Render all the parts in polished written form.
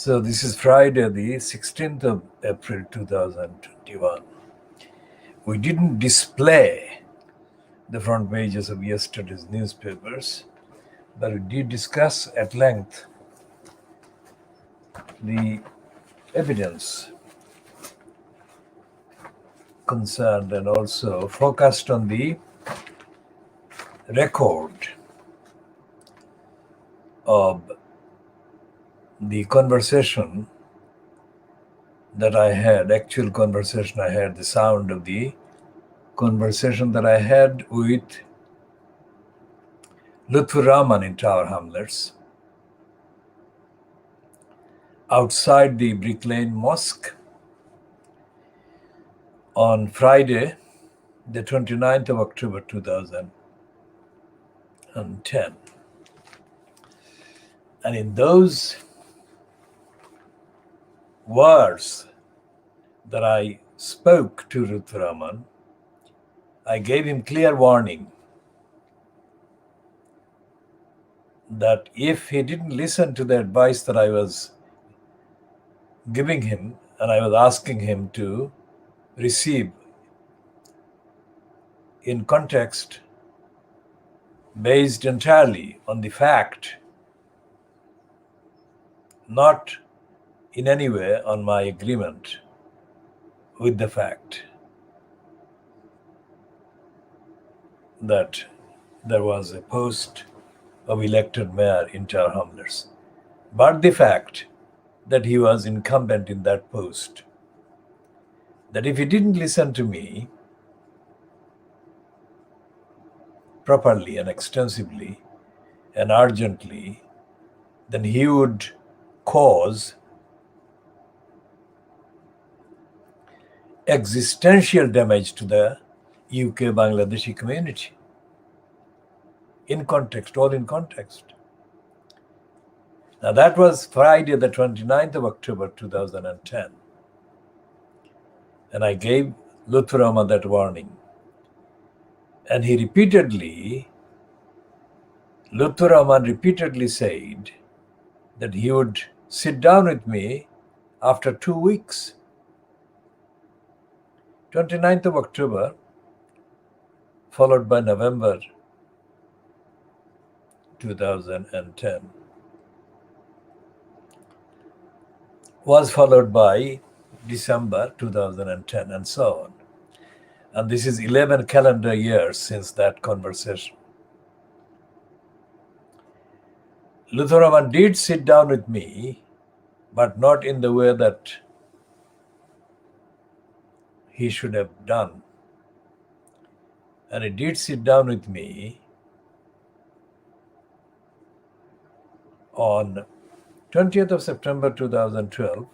So this is Friday, the 16th of April 2021. We didn't display the front pages of yesterday's newspapers, but we did discuss at length the evidence concerned and also focused on the record of the conversation that I had, actual conversation I had, the sound of the conversation that I had with Lutfur Rahman in Tower Hamlets outside the Brick Lane Mosque on Friday, the 29th of October 2010. And in those words that I spoke to Lutfur Rahman, I gave him clear warning that if he didn't listen to the advice that I was giving him and I was asking him to receive in context based entirely on the fact, not in any way on my agreement with the fact that there was a post of elected mayor in Tower Hamlets, but the fact that he was incumbent in that post, that if he didn't listen to me properly and extensively and urgently, then he would cause existential damage to the UK Bangladeshi community. In context, all in context. Now that was Friday, the 29th of October 2010. And I gave Lutfur Rahman that warning. And Lutfur Rahman repeatedly said that he would sit down with me after 2 weeks. 29th of October, followed by November 2010, was followed by December 2010, and so on. And this is 11 calendar years since that conversation. Lutfur Rahman did sit down with me, but not in the way that he should have done. And he did sit down with me on 20th of September 2012,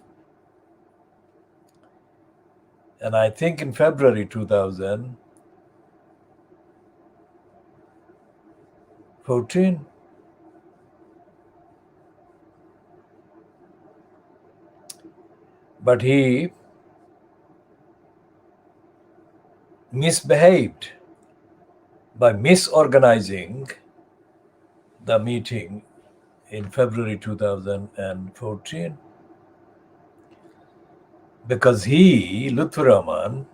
and I think in February 2014. But he misbehaved by misorganizing the meeting in February 2014, because he, Lutfur Rahman,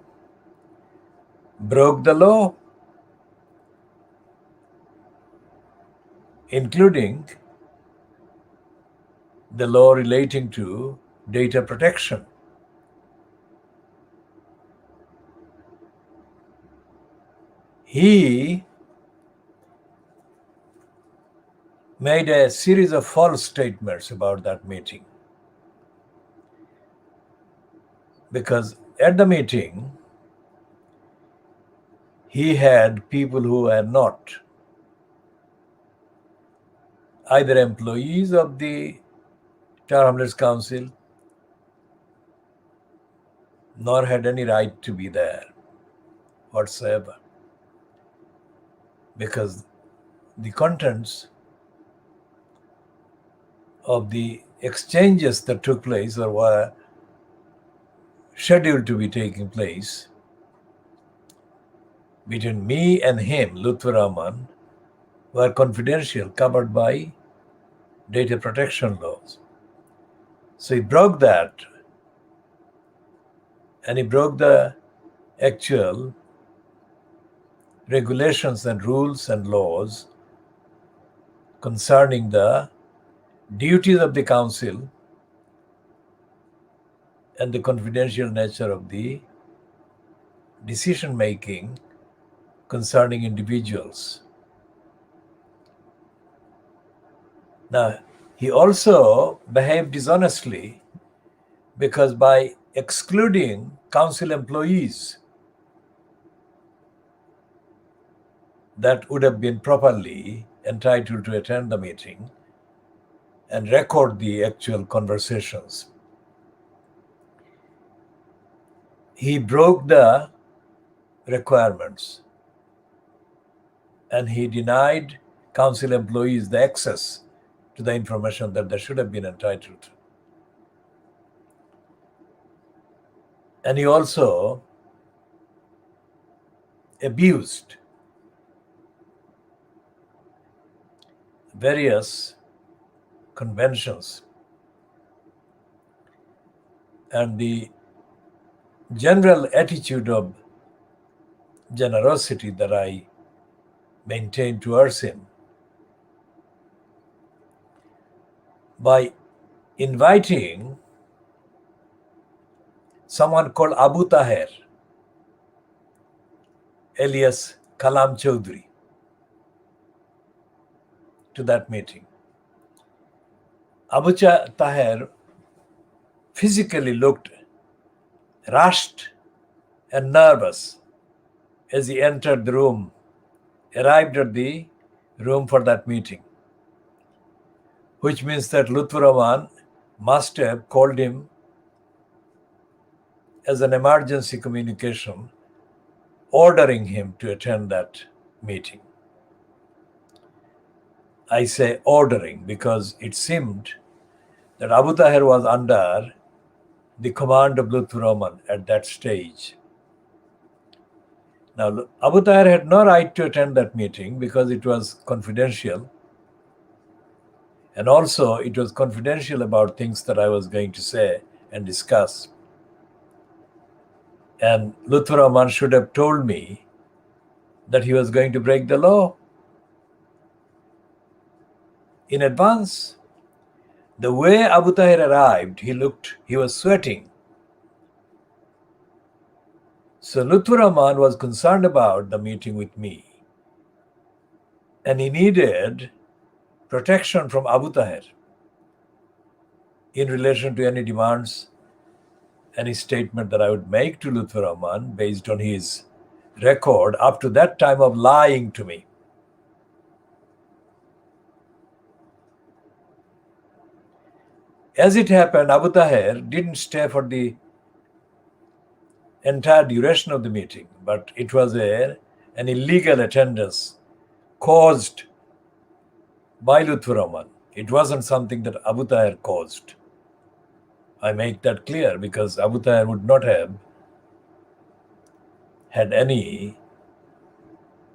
broke the law, including the law relating to data protection. He made a series of false statements about that meeting, because at the meeting he had people who were not either employees of the Tower Hamlets Council nor had any right to be there whatsoever, because the contents of the exchanges that took place or were scheduled to be taking place between me and him, Lutfur Rahman, were confidential, covered by data protection laws. So he broke that, and he broke the actual regulations and rules and laws concerning the duties of the council and the confidential nature of the decision making concerning individuals. Now, he also behaved dishonestly because by excluding council employees that would have been properly entitled to attend the meeting and record the actual conversations, he broke the requirements and he denied council employees the access to the information that they should have been entitled to. And he also abused various conventions and the general attitude of generosity that I maintain towards him by inviting someone called Abu Taher, alias Kalam Chaudhry, to that meeting. Abu Taher physically looked rushed and nervous as he entered the room, arrived at the room for that meeting, which means that Lutfur Rahman must have called him as an emergency communication, ordering him to attend that meeting. I say ordering because it seemed that Abu Taher was under the command of Lutfur Rahman at that stage. Now, Abu Taher had no right to attend that meeting because it was confidential. And also, it was confidential about things that I was going to say and discuss. And Lutfur Rahman should have told me that he was going to break the law in advance. The way Abu Taher arrived, he was sweating. So Lutfur Rahman was concerned about the meeting with me. And he needed protection from Abu Taher in relation to any demands, any statement that I would make to Lutfur Rahman based on his record up to that time of lying to me. As it happened, Abu Taher didn't stay for the entire duration of the meeting, but it was an illegal attendance caused by Lutfur Rahman. It wasn't something that Abu Taher caused. I make that clear because Abu Taher would not have had any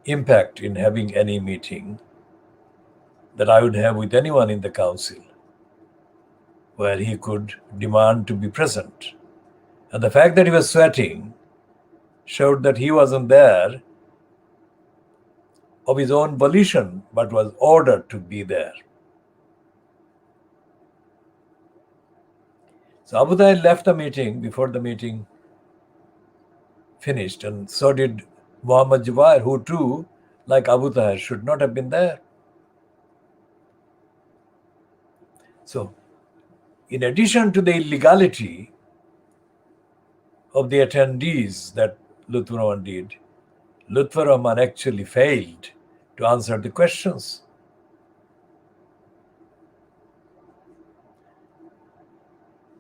impact in having any meeting that I would have with anyone in the council where he could demand to be present. And the fact that he was sweating showed that he wasn't there of his own volition, but was ordered to be there. So Abu Taher left the meeting before the meeting finished, and so did Muhammad Jubair, who too, like Abu Taher, should not have been there. So, in addition to the illegality of the attendees that Lutfur Rahman did, Lutfur Rahman actually failed to answer the questions.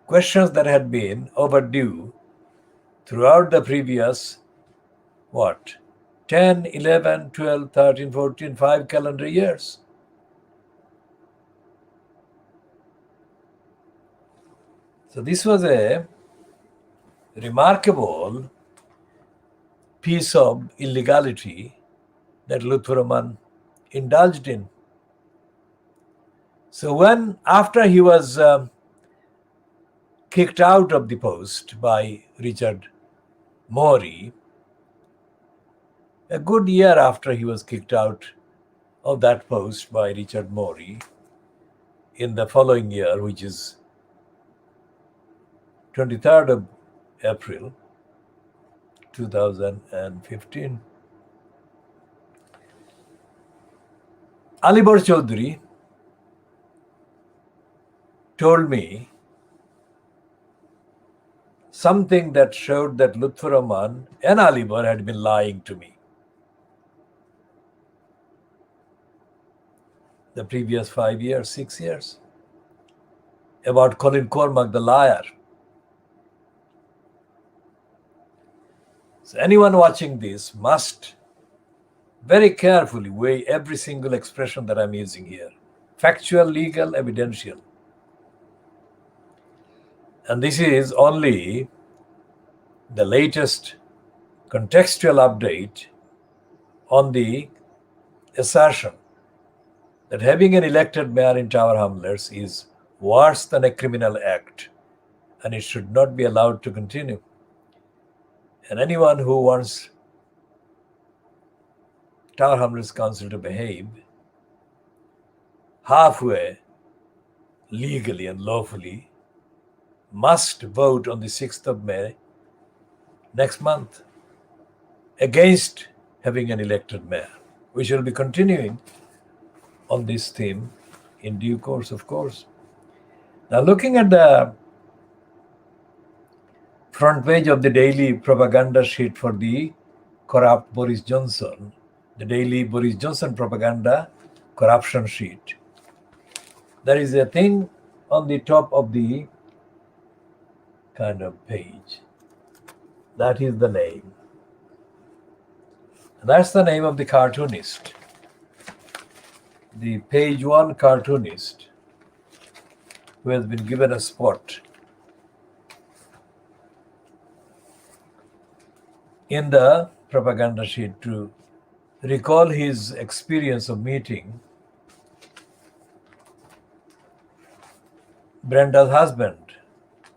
Questions that had been overdue throughout the previous, 10, 11, 12, 13, 14, 5 calendar years. So this was a remarkable piece of illegality that Lutfur Rahman indulged in. So after he was kicked out of the post by Richard Morey. A good year after he was kicked out of that post by Richard Morey, in the following year, which is 23rd of April 2015, Alibar Chaudhry told me something that showed that Lutfur Rahman and Alibar had been lying to me the previous 5 years, 6 years, about Colin Cormack, the liar. So anyone watching this must very carefully weigh every single expression that I'm using here. Factual, legal, evidential. And this is only the latest contextual update on the assertion that having an elected mayor in Tower Hamlets is worse than a criminal act, and it should not be allowed to continue. And anyone who wants Tower Hamlets Council to behave halfway, legally and lawfully, must vote on the 6th of May next month against having an elected mayor. We shall be continuing on this theme in due course, of course. Now, looking at the front page of the daily propaganda sheet for the corrupt Boris Johnson, the daily Boris Johnson propaganda corruption sheet, there is a thing on the top of the kind of page. That is the name. That's the name of the cartoonist, the page one cartoonist, who has been given a spot in the propaganda sheet to recall his experience of meeting Brenda's husband,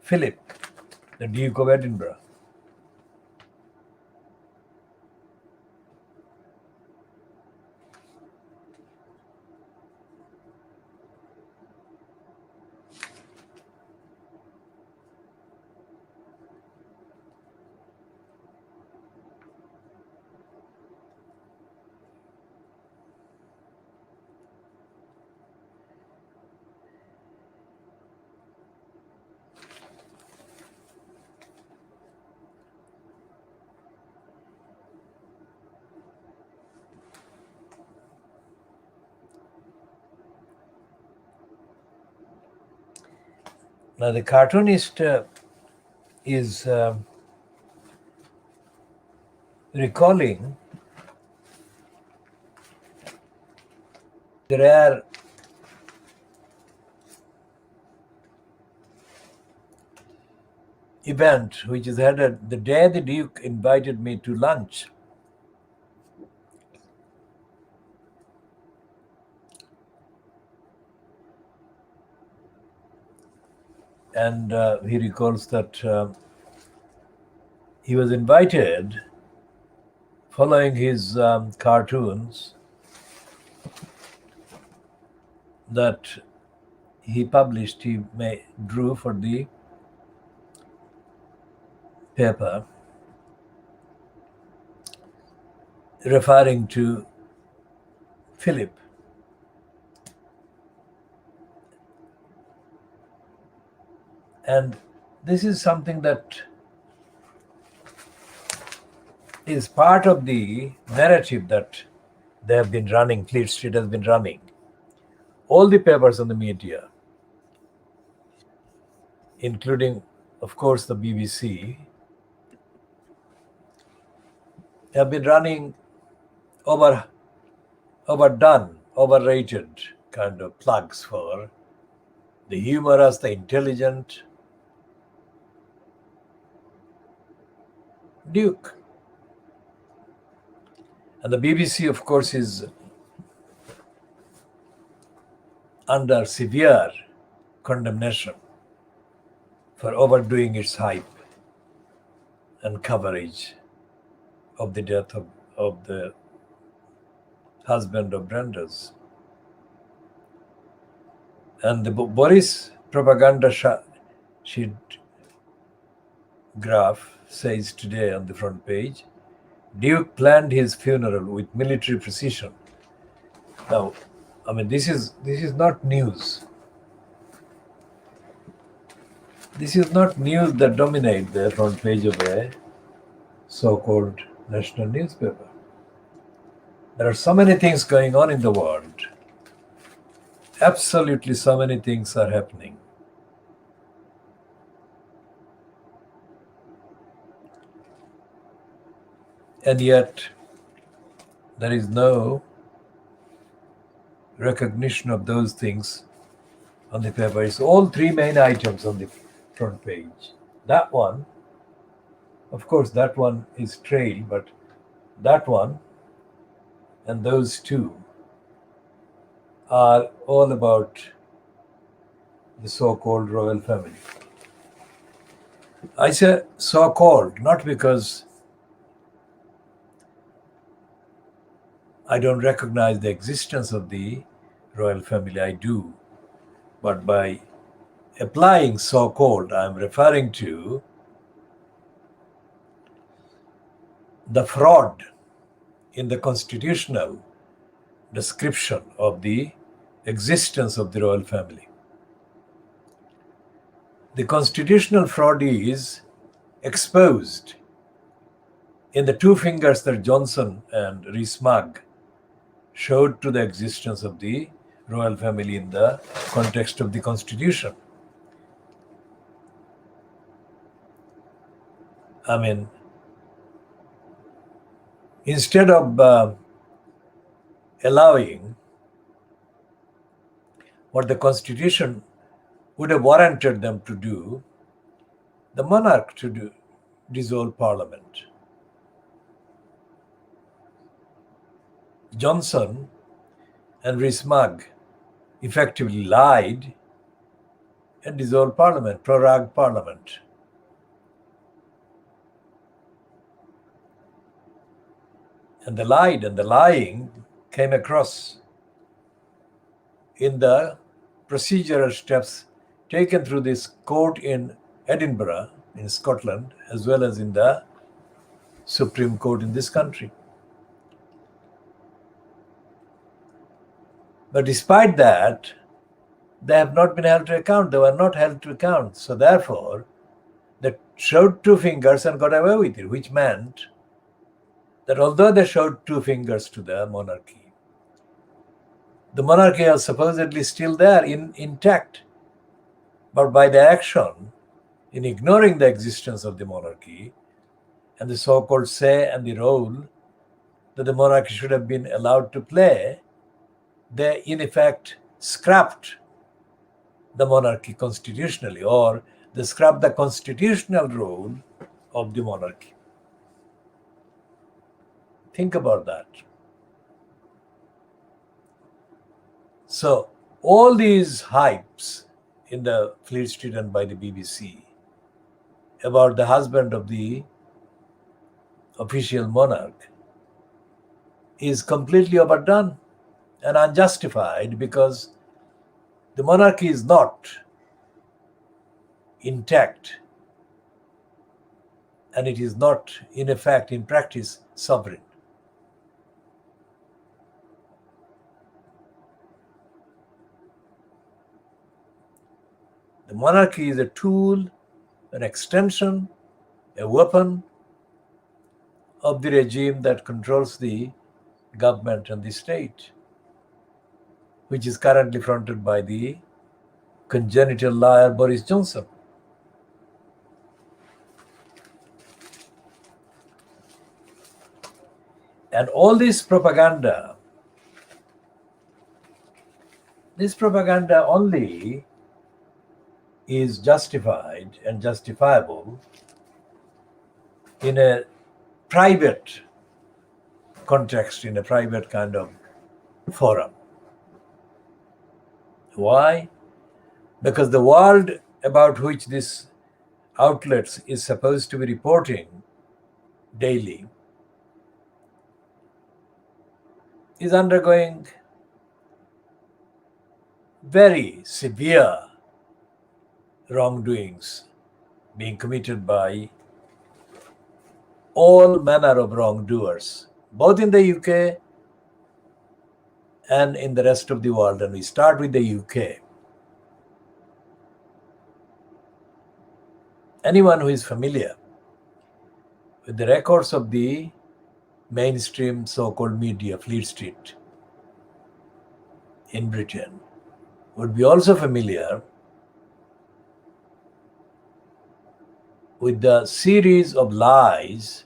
Philip, the Duke of Edinburgh. Now, the cartoonist is recalling the rare event which is had the day the Duke invited me to lunch. And he recalls that he was invited following his cartoons that he published, he drew for the paper, referring to Philip. And this is something that is part of the narrative that they have been running, Fleet Street has been running. All the papers on the media, including, of course, the BBC, have been running overdone, overrated kind of plugs for the humorous, the intelligent Duke. And the BBC, of course, is under severe condemnation for overdoing its hype and coverage of the death of the husband of Brenda's. And the Boris propaganda sheet graph says today on the front page, Duke planned his funeral with military precision. Now, I mean, this is not news. This is not news that dominate the front page of a so-called national newspaper. There are so many things going on in the world. Absolutely so many things are happening. And yet, there is no recognition of those things on the paper. It's all three main items on the front page. That one, of course, that one is trail, but that one and those two are all about the so-called royal family. I say so-called, not because I don't recognize the existence of the royal family, I do. But by applying so-called, I'm referring to the fraud in the constitutional description of the existence of the royal family. The constitutional fraud is exposed in the two fingers that Johnson and Rees-Mogg showed to the existence of the royal family in the context of the constitution. I mean, instead of allowing what the constitution would have warranted them to do, the monarch to dissolve parliament. Johnson and Rees-Mogg effectively lied and dissolved parliament, prorogued parliament. And they lied, and the lying came across in the procedural steps taken through this court in Edinburgh, in Scotland, as well as in the Supreme Court in this country. But despite that, they have not been held to account. They were not held to account. So therefore, they showed two fingers and got away with it, which meant that although they showed two fingers to the monarchy was supposedly still there, intact. But by their action, in ignoring the existence of the monarchy and the so-called say and the role that the monarchy should have been allowed to play, they in effect scrapped the monarchy constitutionally, or they scrapped the constitutional role of the monarchy. Think about that. So all these hypes in the Fleet Street and by the BBC about the husband of the official monarch is completely overdone and unjustified, because the monarchy is not intact and it is not, in effect, in practice, sovereign. The monarchy is a tool, an extension, a weapon of the regime that controls the government and the state, which is currently fronted by the congenital liar Boris Johnson. And all this propaganda only is justified and justifiable in a private context, in a private kind of forum. Why? Because the world about which this outlets is supposed to be reporting daily is undergoing very severe wrongdoings being committed by all manner of wrongdoers, both in the UK and in the rest of the world. And we start with the UK. Anyone who is familiar with the records of the mainstream so-called media, Fleet Street, in Britain, would be also familiar with the series of lies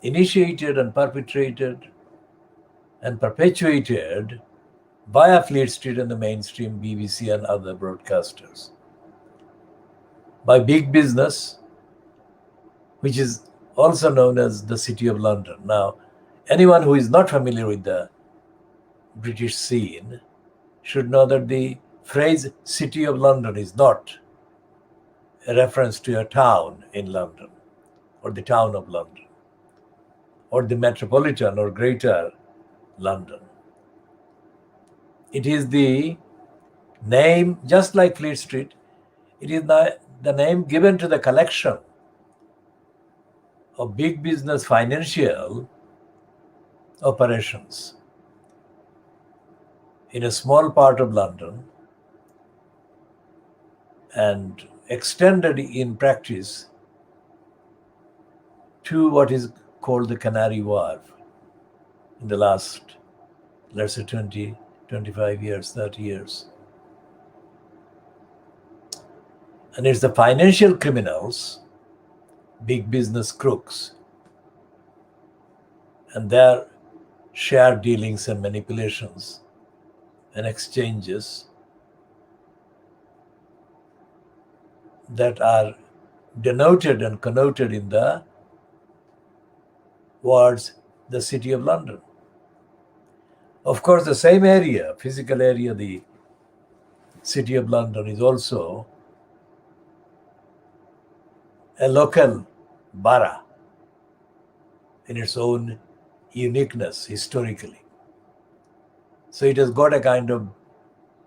initiated and perpetrated and perpetuated via Fleet Street and the mainstream BBC and other broadcasters by big business, which is also known as the City of London. Now, anyone who is not familiar with the British scene should know that the phrase City of London is not a reference to a town in London or the town of London or the metropolitan or greater London. It is the name, just like Fleet Street, it is the name given to the collection of big business financial operations in a small part of London and extended in practice to what is called the Canary Wharf in the last, let's say, 20, 25 years, 30 years. And it's the financial criminals, big business crooks, and their share dealings and manipulations and exchanges that are denoted and connoted in the words the City of London. Of course, the same area, physical area, the City of London, is also a local borough in its own uniqueness historically. So it has got a kind of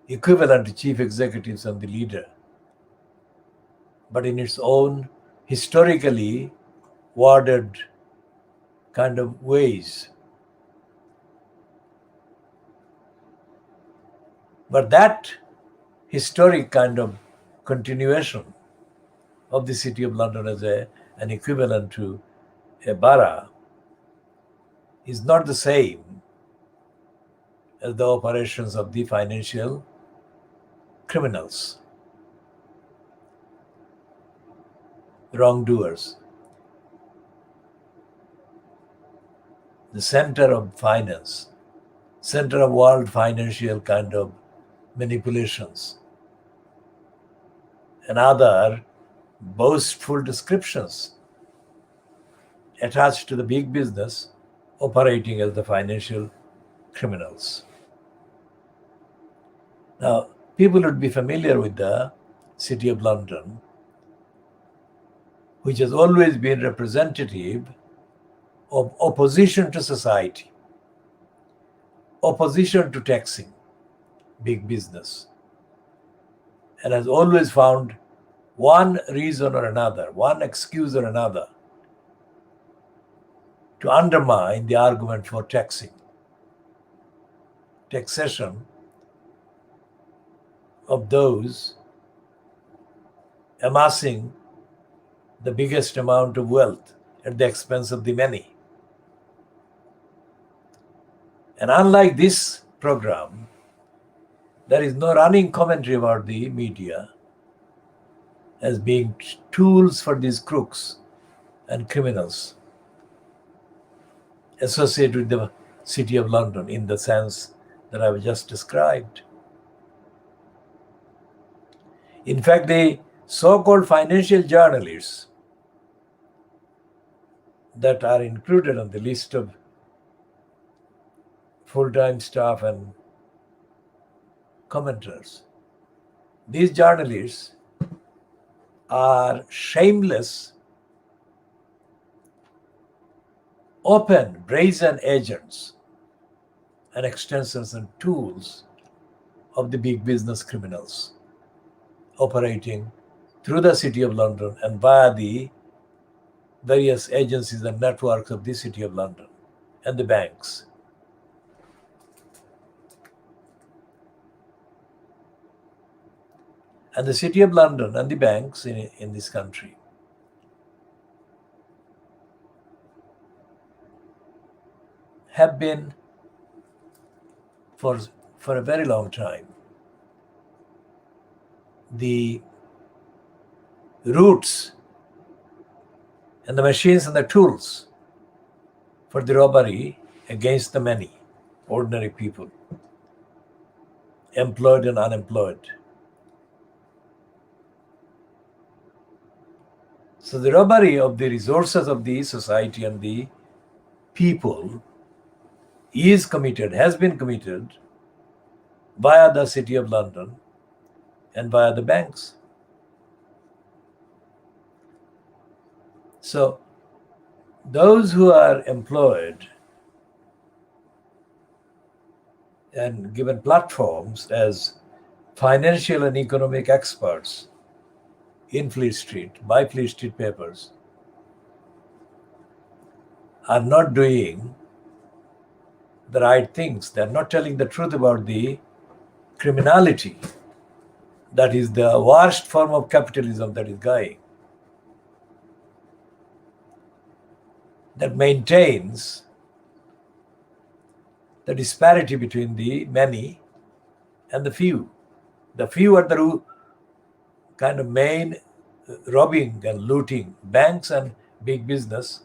equivalent to chief executives and the leader, but in its own historically worded kind of ways. But that historic kind of continuation of the City of London as an equivalent to a borough is not the same as the operations of the financial criminals, wrongdoers. The center of finance, center of world financial kind of manipulations and other boastful descriptions attached to the big business operating as the financial criminals. Now, people would be familiar with the City of London, which has always been representative of opposition to society, opposition to taxing big business, and has always found one reason or another, one excuse or another to undermine the argument for taxation of those amassing the biggest amount of wealth at the expense of the many. And unlike this program, there is no running commentary about the media as being tools for these crooks and criminals associated with the City of London in the sense that I've just described. In fact, the so-called financial journalists that are included on the list of full-time staff and commenters these journalists are shameless, open, brazen agents and extensions and tools of the big business criminals operating through the City of London and via the various agencies and networks of the City of London and the banks. And the City of London and the banks in this country have been for a very long time the roots and the machines and the tools for the robbery against the many ordinary people, employed and unemployed. So the robbery of the resources of the society and the people is committed, has been committed via the City of London and via the banks. So those who are employed and given platforms as financial and economic experts in Fleet Street, by Fleet Street papers, are not doing the right things. They're not telling the truth about the criminality that is the worst form of capitalism that is going, that maintains the disparity between the many and the few. The few are the kind of main robbing and looting banks and big business,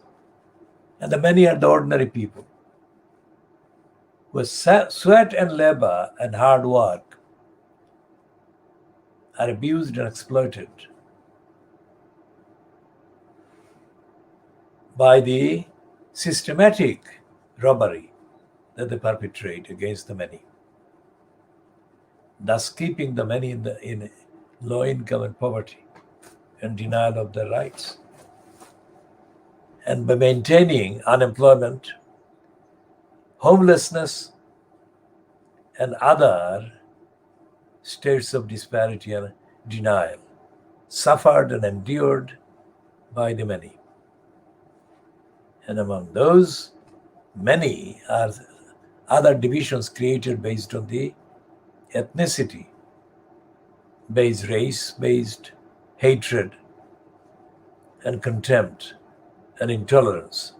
and the many are the ordinary people with sweat and labor and hard work are abused and exploited by the systematic robbery that they perpetrate against the many, thus keeping the many in low income and poverty and denial of their rights, and by maintaining unemployment, homelessness, and other states of disparity and denial suffered and endured by the many. And among those many are other divisions created based on the ethnicity, based race, based hatred and contempt and intolerance.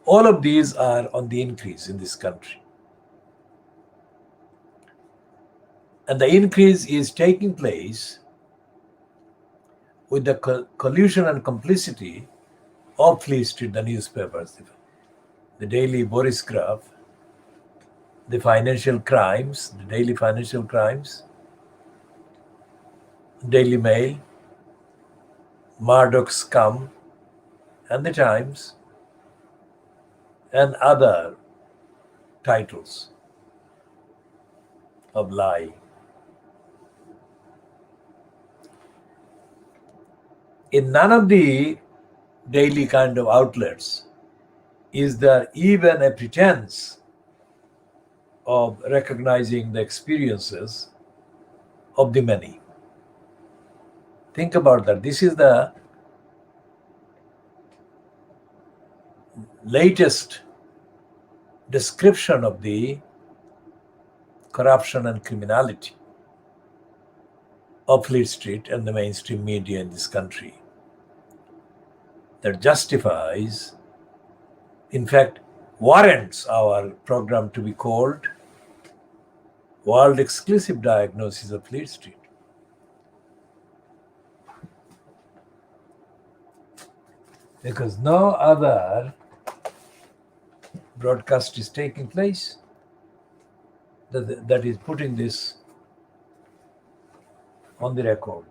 All of these are on the increase in this country. And the increase is taking place with the collusion and complicity of Fleet Street, the newspapers, the Daily Boris Graph, the financial crimes, the daily financial crimes, Daily Mail, Murdoch's Scum, and the Times, and other titles of lie. In none of the daily kind of outlets is there even a pretense of recognizing the experiences of the many. Think about that. This is the latest description of the corruption and criminality of Fleet Street and the mainstream media in this country that justifies, in fact, warrants our program to be called World Exclusive Diagnosis of Fleet Street. Because no other broadcast is taking place that is putting this on the record.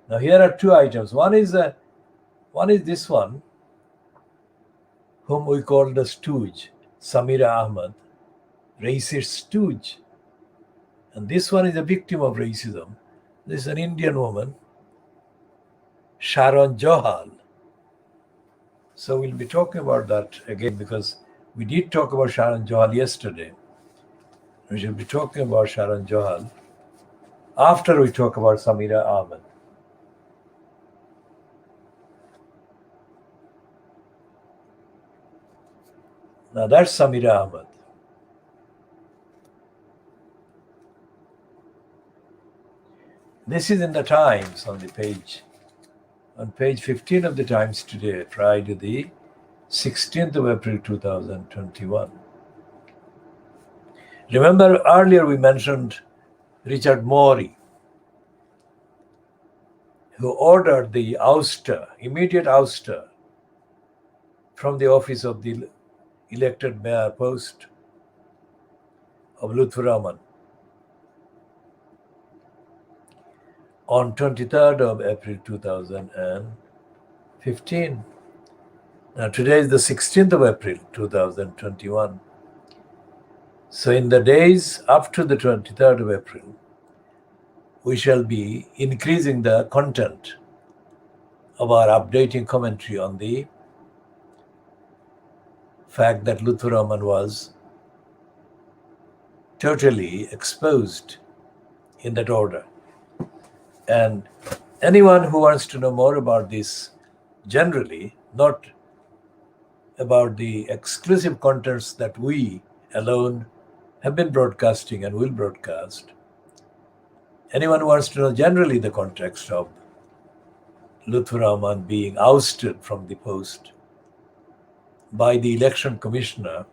Now here are two items. One is this one, whom we call the stooge, Samira Ahmed, racist stooge. And this one is a victim of racism, This is an Indian woman, Sharon Johal. So we'll be talking about that again because we did talk about Sharon Johal yesterday. We shall be talking about Sharon Johal after we talk about Samira Ahmed. Now that's Samira Ahmed. This is in the Times on page 15 of the Times today, Friday the 16th of April 2021. Remember earlier we mentioned Richard Morey, who ordered the immediate ouster from the office of the elected mayor post of Lutfur Rahman on 23rd of April 2015. Now today is the 16th of April 2021. So in the days up to the 23rd of April, we shall be increasing the content of our updating commentary on the fact that Lutfur Rahman was totally exposed in that order. And anyone who wants to know more about this generally, not about the exclusive contents that we alone have been broadcasting and will broadcast, anyone who wants to know generally the context of Lutfur Rahman being ousted from the post by the election commissioner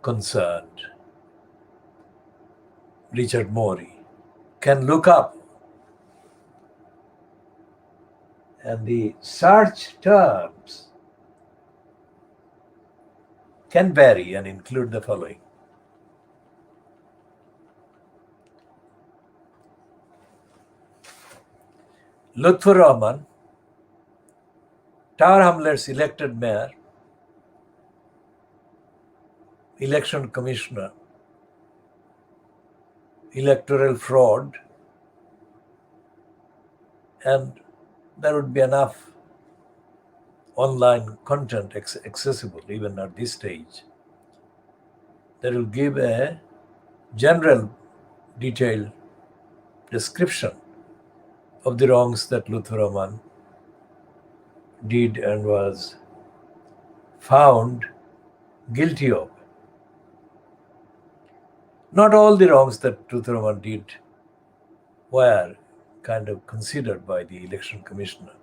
concerned, Richard Morey, can look up. And the search terms can vary and include the following. Lutfur Rahman, Tower Hamlets elected mayor, election commissioner, electoral fraud, and there would be enough online content accessible even at this stage that will give a general detailed description of the wrongs that Lutfur Rahman did and was found guilty of. Not all the wrongs that Lutfur Rahman did were kind of considered by the election commissioner.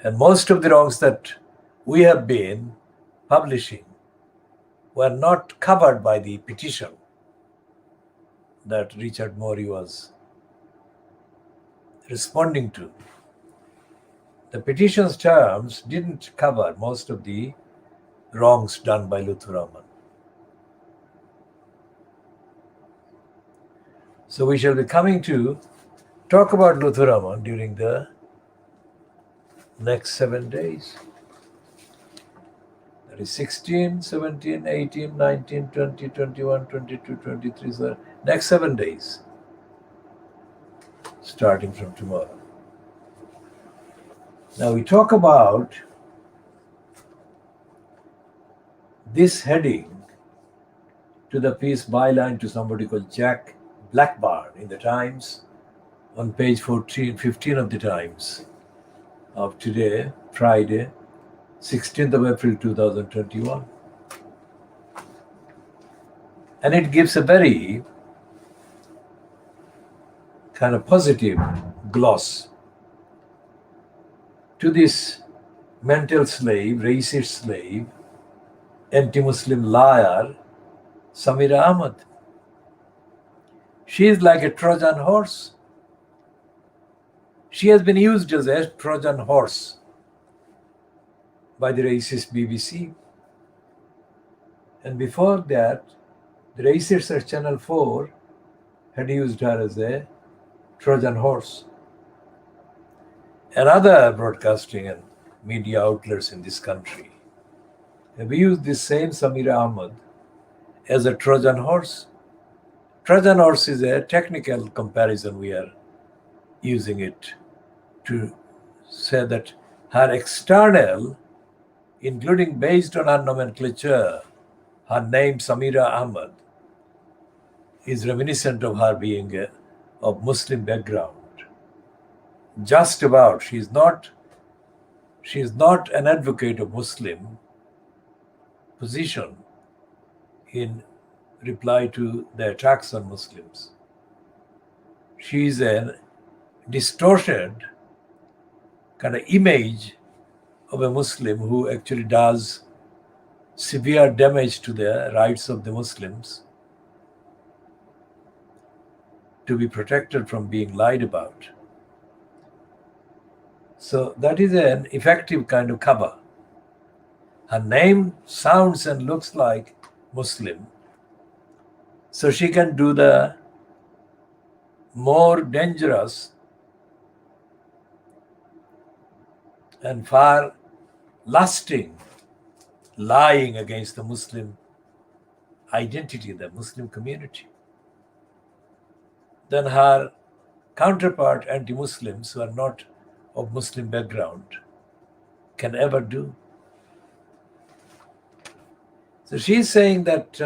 And most of the wrongs that we have been publishing were not covered by the petition that Richard Morey was responding to. The petition's terms didn't cover most of the wrongs done by Lutfur Rahman. So we shall be coming to talk about Lutfur Rahman during the next 7 days. That is 16, 17, 18, 19, 20, 21, 22, 23, so next 7 days, starting from tomorrow. Now we talk about this heading to the piece byline to somebody called Jack Blackburn in the Times on page 15 of the Times of today, Friday, 16th of April 2021. And it gives a very kind of positive gloss to this mental slave, racist slave, anti-Muslim liar, Samira Ahmed. She is like a Trojan horse. She has been used as a Trojan horse by the racist BBC. And before that, the racists at Channel 4 had used her as a Trojan horse. And other broadcasting and media outlets in this country have used this same Samira Ahmed as a Trojan horse, Trojan horse is a technical comparison. We are using it to say that her external, including based on her nomenclature, her name Samira Ahmad, is reminiscent of her being of Muslim background. Just about. She is not an advocate of Muslim position in reply to the attacks on Muslims. She is a distorted kind of image of a Muslim who actually does severe damage to the rights of the Muslims to be protected from being lied about. So that is an effective kind of cover. Her name sounds and looks like Muslim, so she can do the more dangerous and far lasting lying against the Muslim identity, the Muslim community, than her counterpart anti-Muslims who are not of Muslim background can ever do. So she's saying that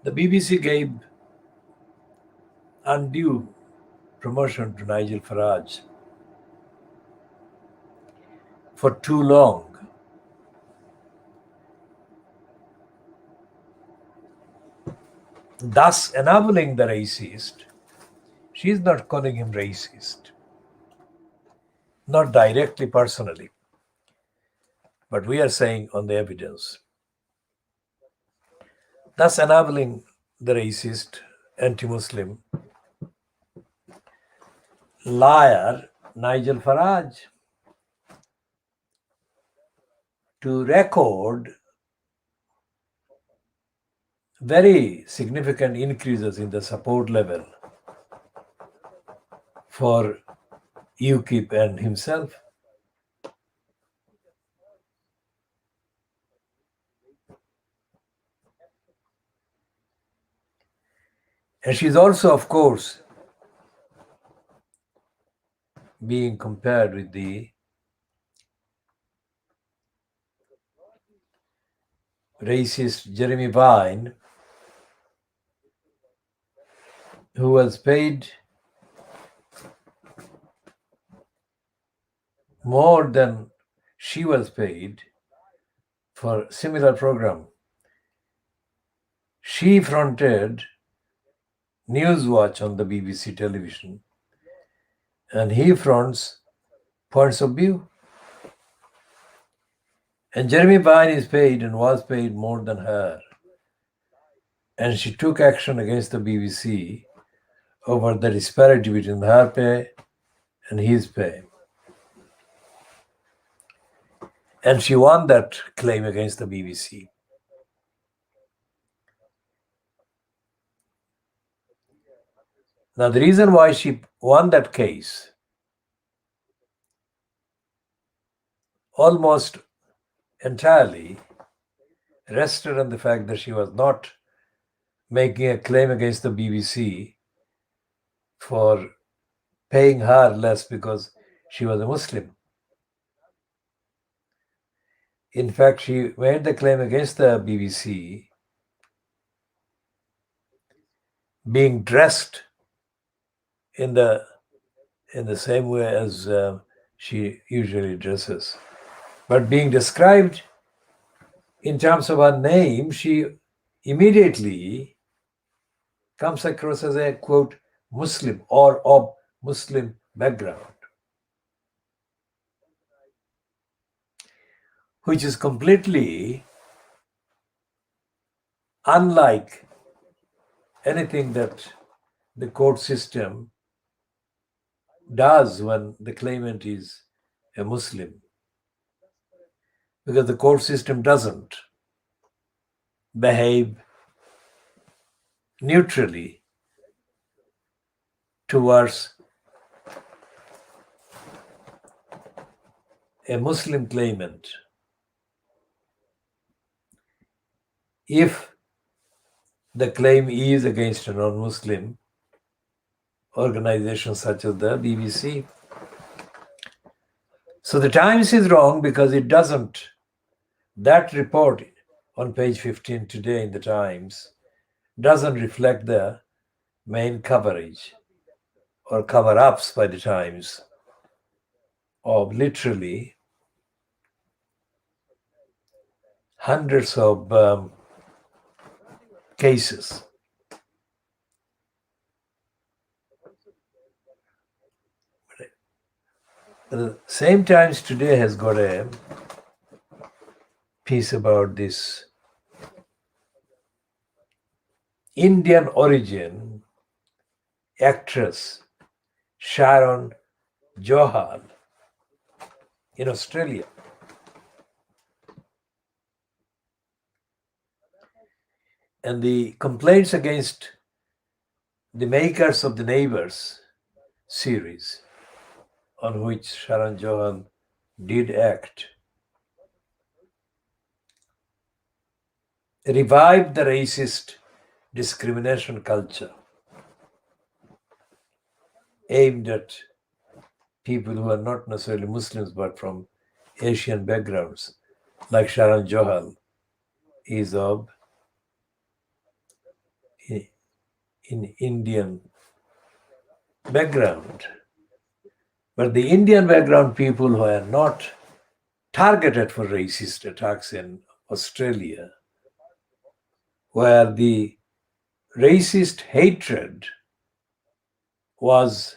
the BBC gave undue promotion to Nigel Farage for too long. Thus enabling the racist. She's not calling him racist, not directly personally, but we are saying on the evidence. Thus enabling the racist, anti-Muslim, liar Nigel Farage to record very significant increases in the support level for UKIP and himself. And she's also, of course, being compared with the racist Jeremy Vine, who was paid more than she was paid for similar program. She fronted Newswatch on the BBC television, and he fronts Points of View. And Jeremy Vine is paid and was paid more than her. And she took action against the BBC over the disparity between her pay and his pay. And she won that claim against the BBC. Now, the reason why she won that case almost entirely rested on the fact that she was not making a claim against the BBC for paying her less because she was a Muslim. In fact, she made the claim against the BBC being dressed in the same way as she usually dresses, but being described in terms of her name, she immediately comes across as a, quote, Muslim or of Muslim background, which is completely unlike anything that the court system does when the claimant is a Muslim, because the court system doesn't behave neutrally towards a Muslim claimant if the claim is against a non-Muslim organization such as the BBC. So the Times is wrong because it doesn't. That report on page 15 today in the Times doesn't reflect the main coverage or cover-ups by the Times of literally hundreds of cases. The same Times today has got a piece about this Indian origin actress Sharon Johal in Australia. And the complaints against the makers of the Neighbours series, on which Sharon Johal did act, revived the racist discrimination culture aimed at people who are not necessarily Muslims but from Asian backgrounds, like Sharon Johal is of in Indian background. But the Indian background people who are not targeted for racist attacks in Australia, where the racist hatred was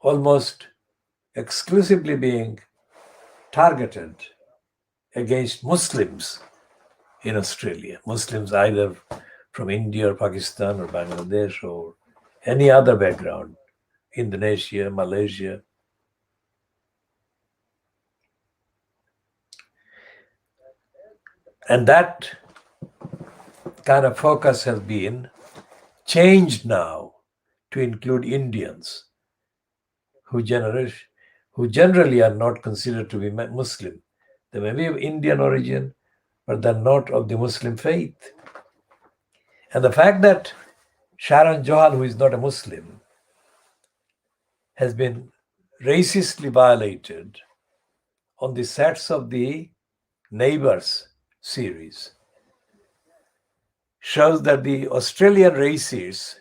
almost exclusively being targeted against Muslims in Australia. Muslims either from India or Pakistan or Bangladesh or any other background, Indonesia, Malaysia. And that kind of focus has been changed now to include Indians who generally are not considered to be Muslim. They may be of Indian origin, but they're not of the Muslim faith. And the fact that Sharon Johal, who is not a Muslim, has been racistly violated on the sets of the Neighbours series shows that the Australian racists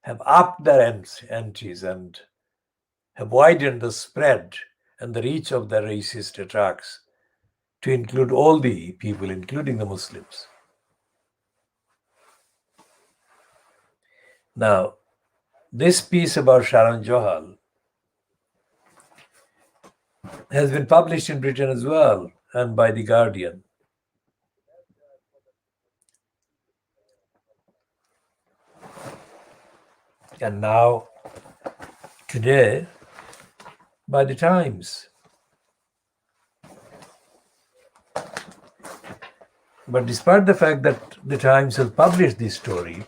have upped their antes and have widened the spread and the reach of their racist attacks to include all the people, including the Muslims. Now, this piece about Sharon Johal has been published in Britain as well and by The Guardian. And now, today, by The Times. But despite the fact that The Times has published this story,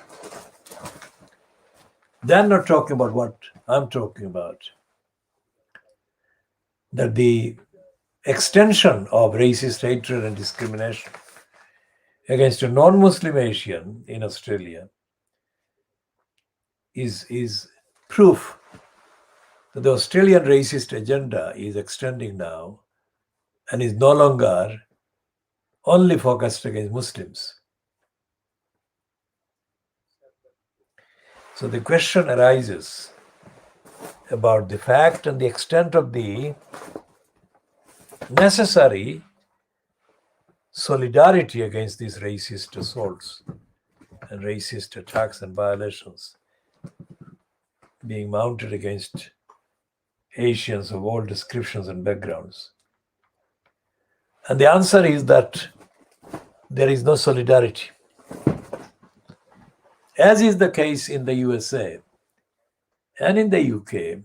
they're not talking about what I'm talking about. That the extension of racist hatred and discrimination against a non-Muslim Asian in Australia is proof that the Australian racist agenda is extending now and is no longer only focused against Muslims. So the question arises about the fact and the extent of the necessary solidarity against these racist assaults and racist attacks and violations being mounted against Asians of all descriptions and backgrounds. And the answer is that there is no solidarity. As is the case in the USA and in the UK,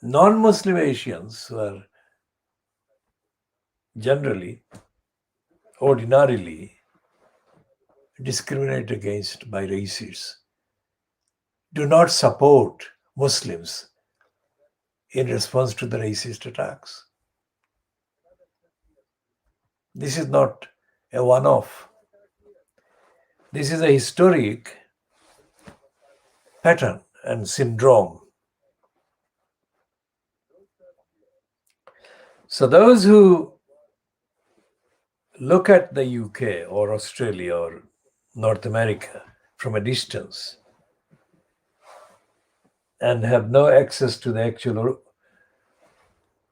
non-Muslim Asians who are generally, ordinarily discriminated against by racists do not support Muslims in response to the racist attacks. This is not a one-off. This is a historic pattern and syndrome. So those who look at the UK or Australia or North America from a distance and have no access to the actual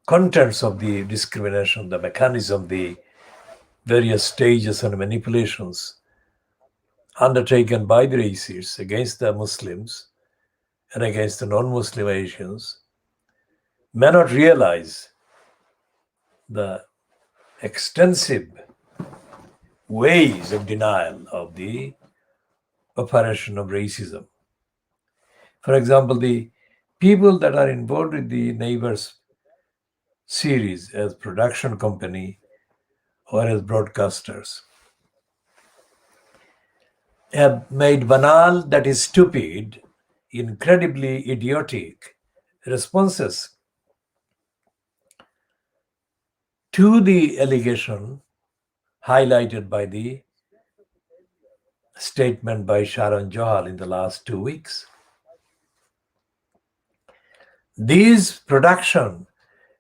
contents of the discrimination, the mechanism, the various stages and manipulations undertaken by the racists against the Muslims and against the non-Muslim Asians, may not realize the extensive ways of denial of the operation of racism. For example, the people that are involved with the Neighbors series as production company or as broadcasters have made banal, that is stupid, incredibly idiotic responses to the allegation highlighted by the statement by Sharon Johal in the last 2 weeks. These production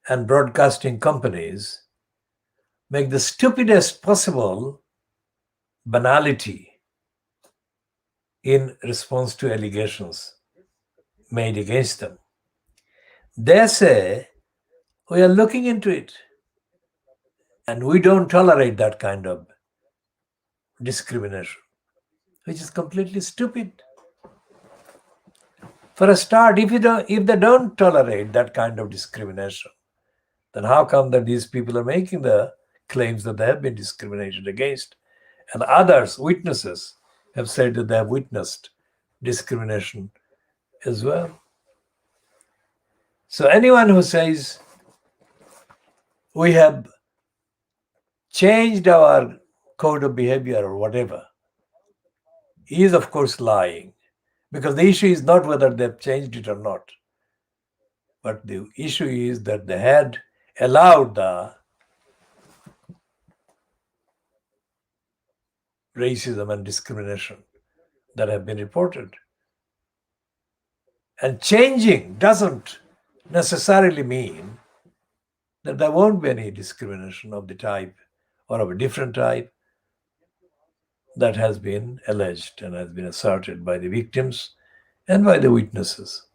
and broadcasting companies make the stupidest possible banality in response to allegations made against them. They say, we are looking into it and we don't tolerate that kind of discrimination, which is completely stupid. For a start, if they don't tolerate that kind of discrimination, then how come that these people are making the claims that they have been discriminated against? And others, witnesses, have said that they have witnessed discrimination as well. So anyone who says we have changed our code of behavior or whatever is of course lying, because the issue is not whether they've changed it or not, but the issue is that they had allowed the racism and discrimination that have been reported. And changing doesn't necessarily mean that there won't be any discrimination of the type or of a different type that has been alleged and has been asserted by the victims and by the witnesses.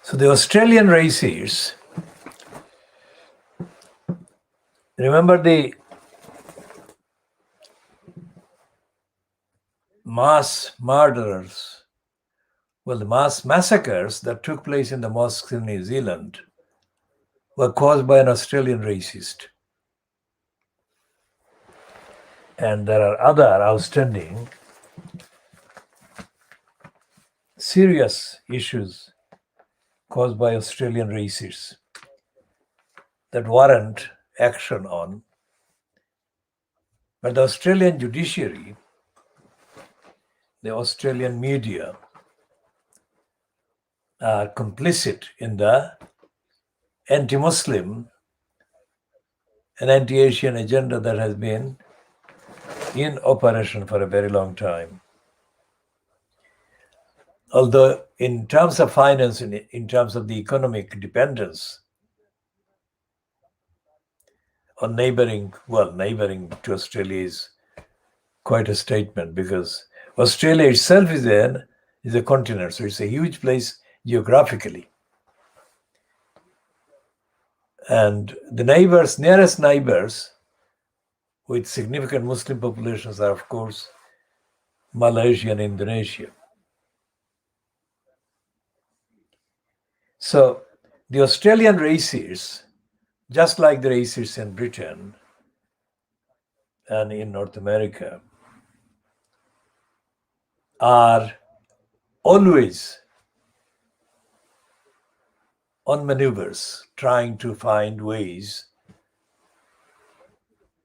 So the Australian races, remember the mass murderers, well, the mass massacres that took place in the mosques in New Zealand were caused by an Australian racist. And there are other outstanding serious issues caused by Australian racists that warrant action on. But the Australian judiciary, the Australian media, are complicit in the anti-Muslim and anti-Asian agenda that has been in operation for a very long time. Although in terms of finance, in terms of the economic dependence on neighboring to Australia is quite a statement, because Australia itself is a continent, so it's a huge place geographically. And the nearest neighbors with significant Muslim populations are, of course, Malaysia and Indonesia. So the Australian racists, just like the racists in Britain and in North America, are always on maneuvers, trying to find ways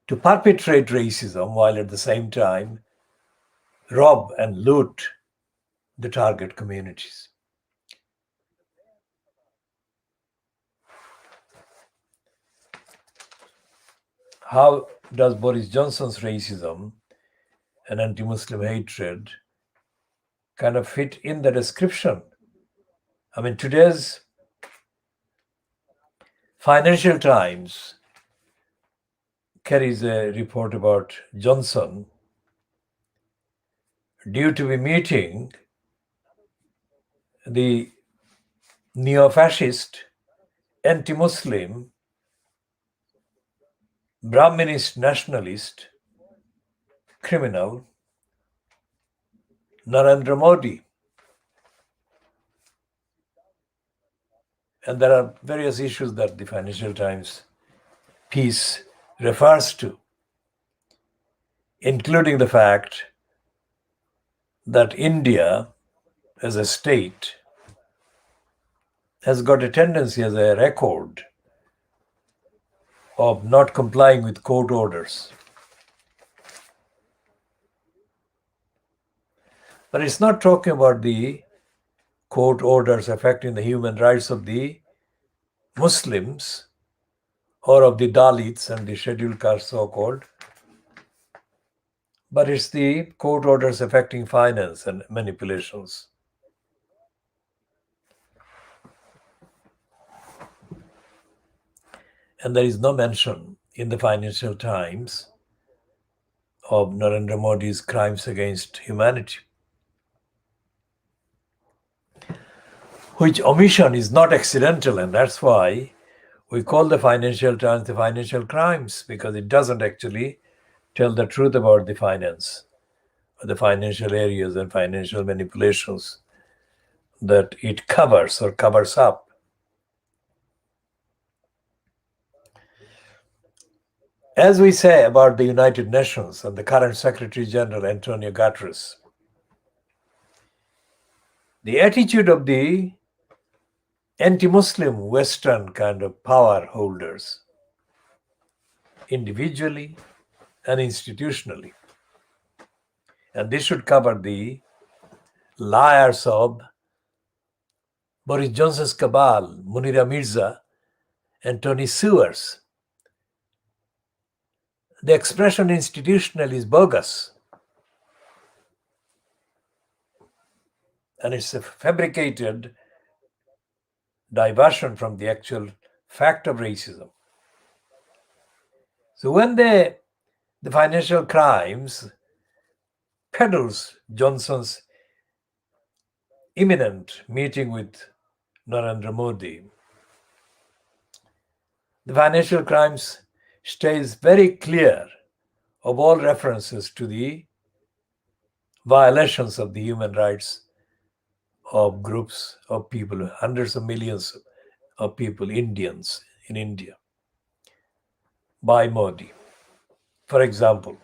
to perpetrate racism while at the same time rob and loot the target communities. How does Boris Johnson's racism and anti-Muslim hatred kind of fit in the description? I mean, today's Financial Times carries a report about Johnson due to be meeting the neo-fascist, anti-Muslim, Brahminist nationalist criminal Narendra Modi. And there are various issues that the Financial Times piece refers to, including the fact that India as a state has got a tendency, as a record, of not complying with court orders. But it's not talking about the court orders affecting the human rights of the Muslims or of the Dalits and the scheduled castes, so-called, but it's the court orders affecting finance and manipulations. And there is no mention in the Financial Times of Narendra Modi's crimes against humanity, which omission is not accidental, and that's why we call the Financial Times the financial crimes, because it doesn't actually tell the truth about the finance, or the financial areas and financial manipulations that it covers or covers up. As we say about the United Nations and the current Secretary General, Antonio Guterres, the attitude of the anti-Muslim Western kind of power holders, individually and institutionally. And this should cover the liars of Boris Johnson's cabal, Munira Mirza, and Tony Sewers. The expression institutional is bogus. And it's a fabricated diversion from the actual fact of racism. So when the Financial Crimes peddles Johnson's imminent meeting with Narendra Modi, the Financial Crimes stays very clear of all references to the violations of the human rights of groups of people, hundreds of millions of people, Indians in India, by Modi. For example,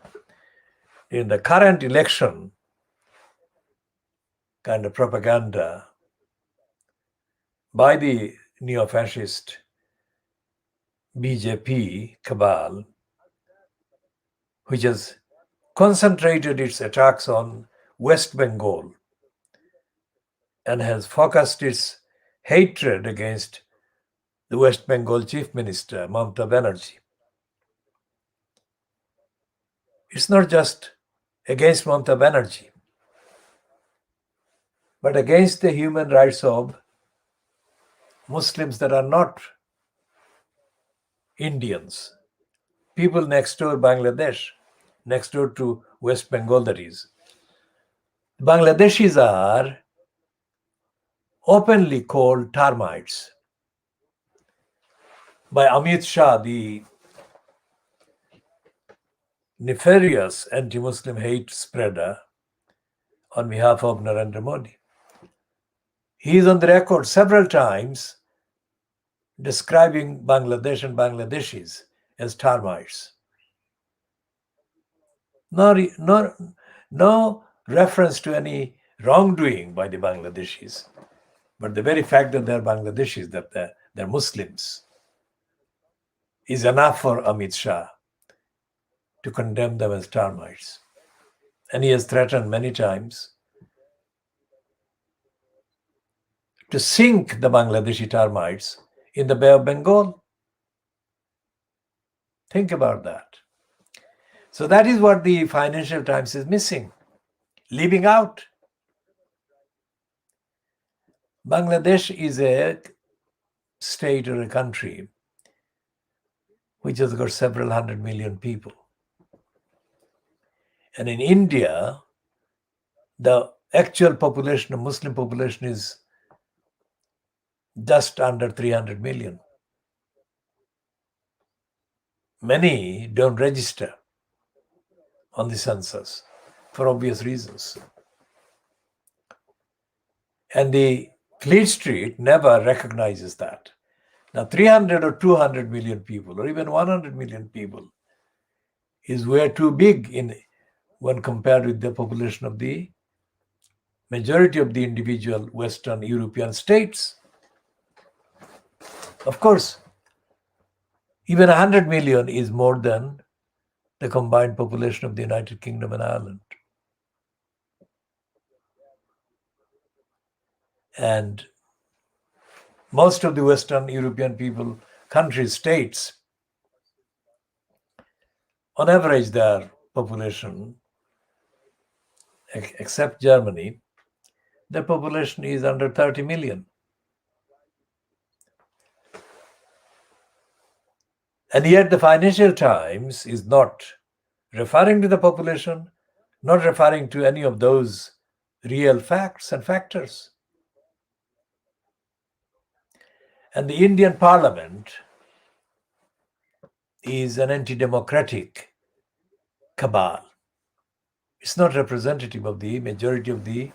in the current election kind of propaganda by the neo-fascist BJP cabal, which has concentrated its attacks on West Bengal and has focused its hatred against the West Bengal Chief Minister, Mamata Banerjee. It's not just against Mamata Banerjee, but against the human rights of Muslims that are not Indians, people next door Bangladesh, next door to West Bengal, that is. Bangladeshis are openly called termites by Amit Shah, the nefarious anti-Muslim hate spreader on behalf of Narendra Modi. He is on the record several times describing Bangladesh and Bangladeshis as termites. No reference to any wrongdoing by the Bangladeshis, but the very fact that they're Bangladeshis, that they're Muslims, is enough for Amit Shah to condemn them as termites. And he has threatened many times to sink the Bangladeshi termites in the Bay of Bengal. Think about that. So that is what the Financial Times is missing, leaving out. Bangladesh is a state or a country which has got several hundred million people. And in India, the actual population, the Muslim population, is just under 300 million. Many don't register on the census for obvious reasons. And the Fleet Street never recognizes that. Now, 300 or 200 million people, or even 100 million people, is way too big when compared with the population of the majority of the individual Western European states. Of course, even 100 million is more than the combined population of the United Kingdom and Ireland. And most of the Western European countries, states, on average, their population, except Germany, their population is under 30 million. And yet the Financial Times is not referring to the population, not referring to any of those real facts and factors. And the Indian Parliament is an anti-democratic cabal. It's not representative of the majority of the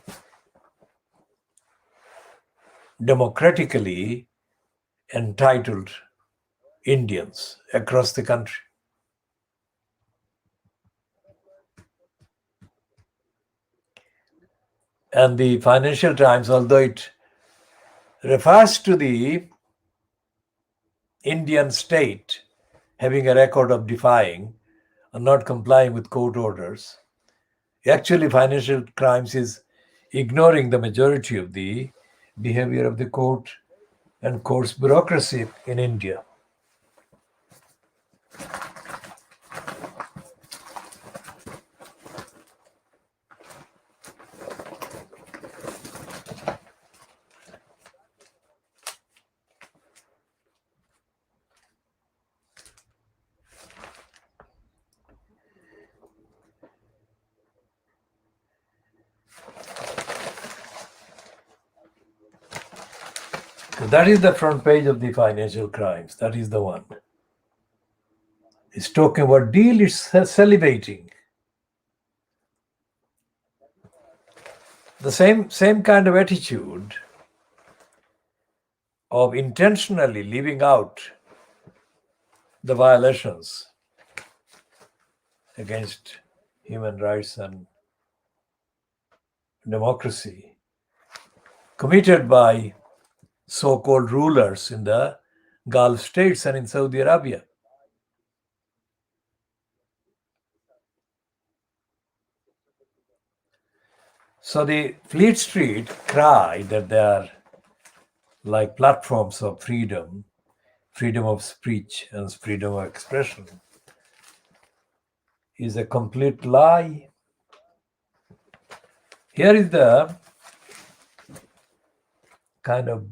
democratically entitled Indians across the country. And the Financial Times, although it refers to the Indian state having a record of defying and not complying with court orders. Actually, financial crimes is ignoring the majority of the behavior of the court and court's bureaucracy in India. So that is the front page of the financial crimes. That is the one. It's talking about deal, it's salivating. The same kind of attitude of intentionally leaving out the violations against human rights and democracy committed by so-called rulers in the Gulf states and in Saudi Arabia. So the Fleet Street cry that they are like platforms of freedom, freedom of speech and freedom of expression is a complete lie. Here is the kind of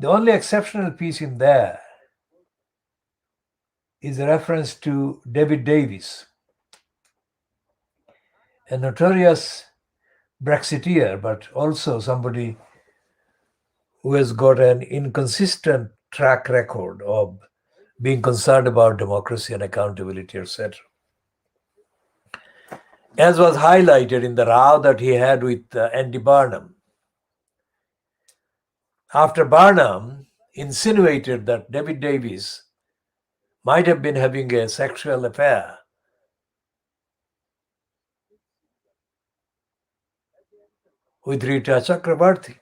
the only exceptional piece in there is a reference to David Davis, a notorious Brexiteer, but also somebody who has got an inconsistent track record of being concerned about democracy and accountability, etc. As was highlighted in the row that he had with Andy Barnum. After Barnum insinuated that David Davis might have been having a sexual affair with Rita Chakrabarti,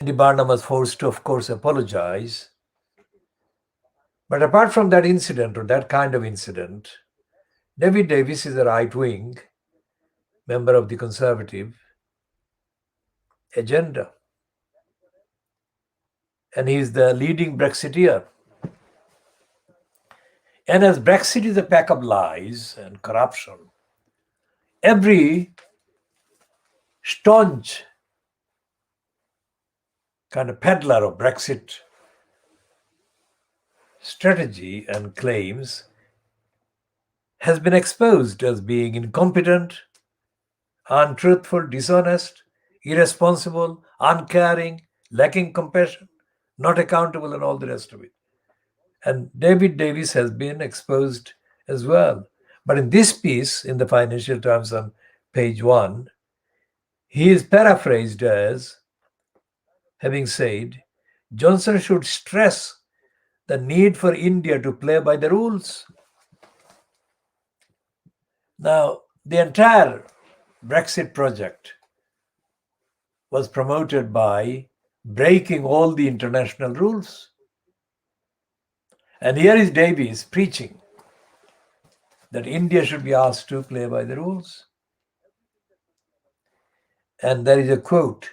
Andy Barnum was forced to, of course, apologize. But apart from that incident, or that kind of incident, David Davis is a right-wing member of the conservative agenda. And he is the leading Brexiteer. And as Brexit is a pack of lies and corruption, every staunch kind of peddler of Brexit strategy and claims has been exposed as being incompetent, untruthful, dishonest, irresponsible, uncaring, lacking compassion, not accountable, and all the rest of it. And David Davis has been exposed as well. But in this piece, in the Financial Times on page 1, he is paraphrased as having said, Johnson should stress the need for India to play by the rules. Now, the entire Brexit project was promoted by breaking all the international rules. And here is Davis preaching that India should be asked to play by the rules. And there is a quote,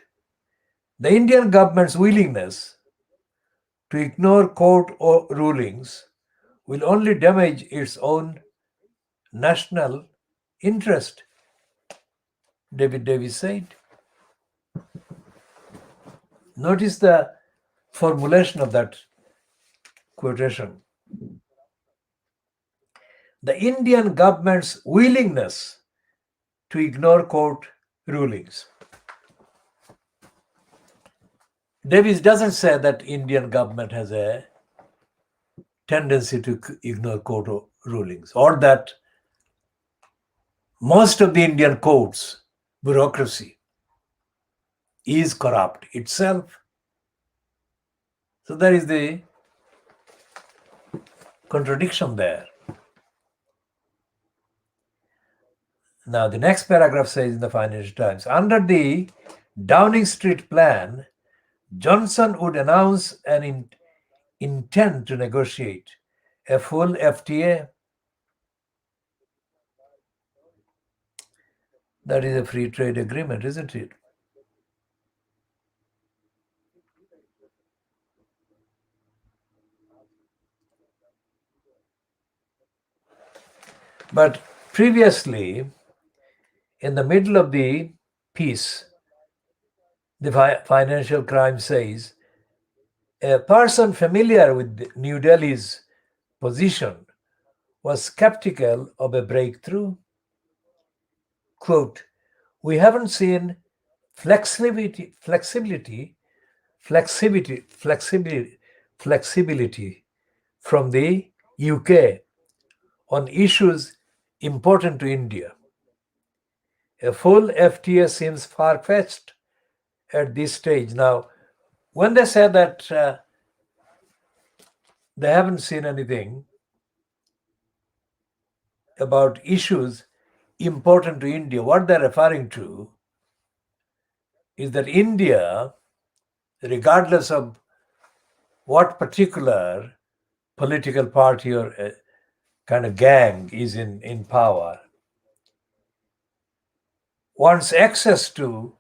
the Indian government's willingness to ignore court rulings will only damage its own national interest, David Davis said. Notice the formulation of that quotation. The Indian government's willingness to ignore court rulings. Davis doesn't say that Indian government has a tendency to ignore court rulings, or that most of the Indian courts bureaucracy is corrupt itself. So there is the contradiction there. Now, the next paragraph says in the Financial Times, under the Downing Street plan, Johnson would announce an intent to negotiate a full FTA, that is a free trade agreement, isn't it? But previously, in the middle of the piece, the Financial Crime says, a person familiar with New Delhi's position was skeptical of a breakthrough. Quote, we haven't seen flexibility from the UK on issues important to India. A full FTA seems far-fetched at this stage. Now, when they say that they haven't seen anything about issues important to India, what they're referring to is that India, regardless of what particular political party or kind of gang is in power, wants access to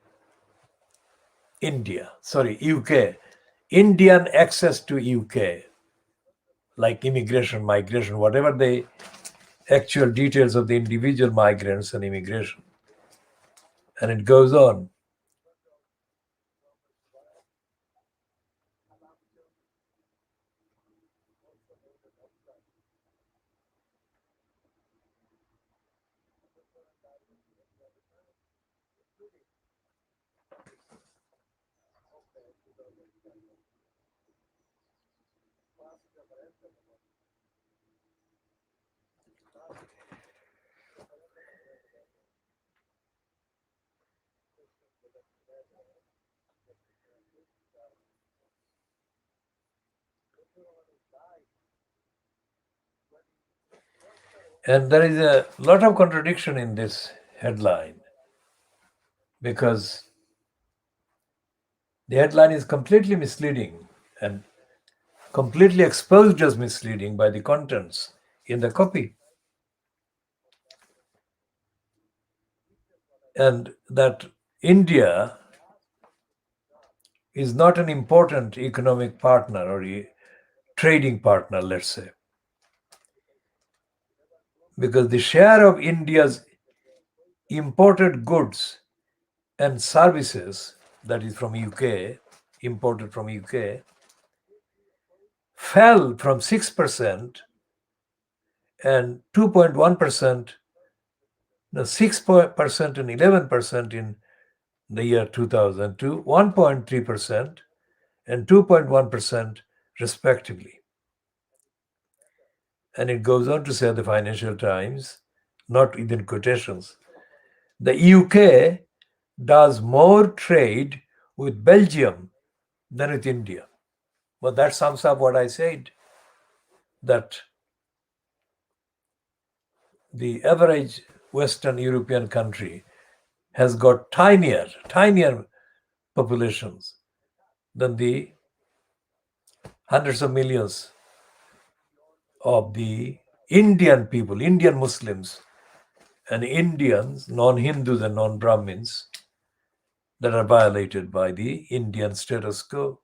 UK, Indian access to UK, like immigration, migration, whatever the actual details of the individual migrants and immigration. And it goes on. And there is a lot of contradiction in this headline, because the headline is completely misleading and completely exposed as misleading by the contents in the copy. And that India is not an important economic partner or a trading partner, let's say, because the share of India's imported goods and services, that is from UK, imported from UK, fell from 6% and 2.1%, no, 6% and 11% in the year 2000 to 1.3% and 2.1% respectively. And it goes on to say, the Financial Times, not within quotations, the UK does more trade with Belgium than with India. Well, that sums up what I said, that the average Western European country has got tinier populations than the hundreds of millions of the Indian people, Indian Muslims, and Indians, non-Hindus and non-Brahmins, that are violated by the Indian status quo.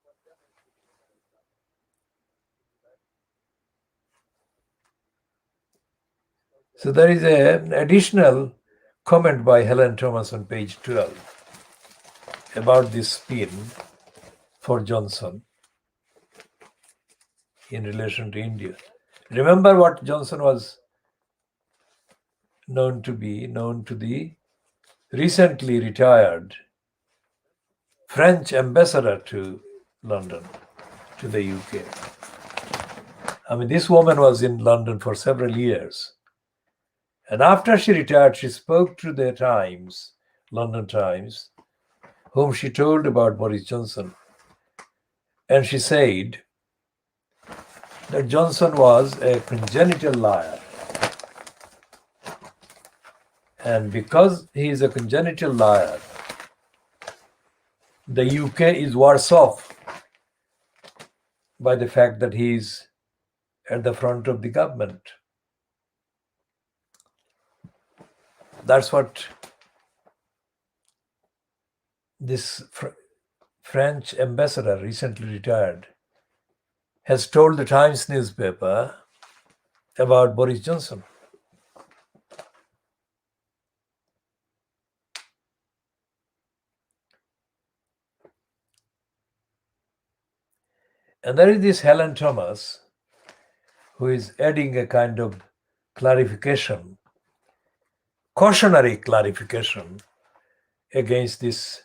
So there is an additional comment by Helen Thomas on page 12 about this spin for Johnson in relation to India. Remember what Johnson was known to the recently retired French ambassador to London, to the UK. I mean, this woman was in London for several years. And after she retired, she spoke to the Times, London Times, whom she told about Boris Johnson. And she said that Johnson was a congenital liar. And because he is a congenital liar, the UK is worse off by the fact that he is at the front of the government. That's what this French ambassador, recently retired, has told the Times newspaper about Boris Johnson. And there is this Helen Thomas, who is adding a kind of clarification, cautionary clarification against this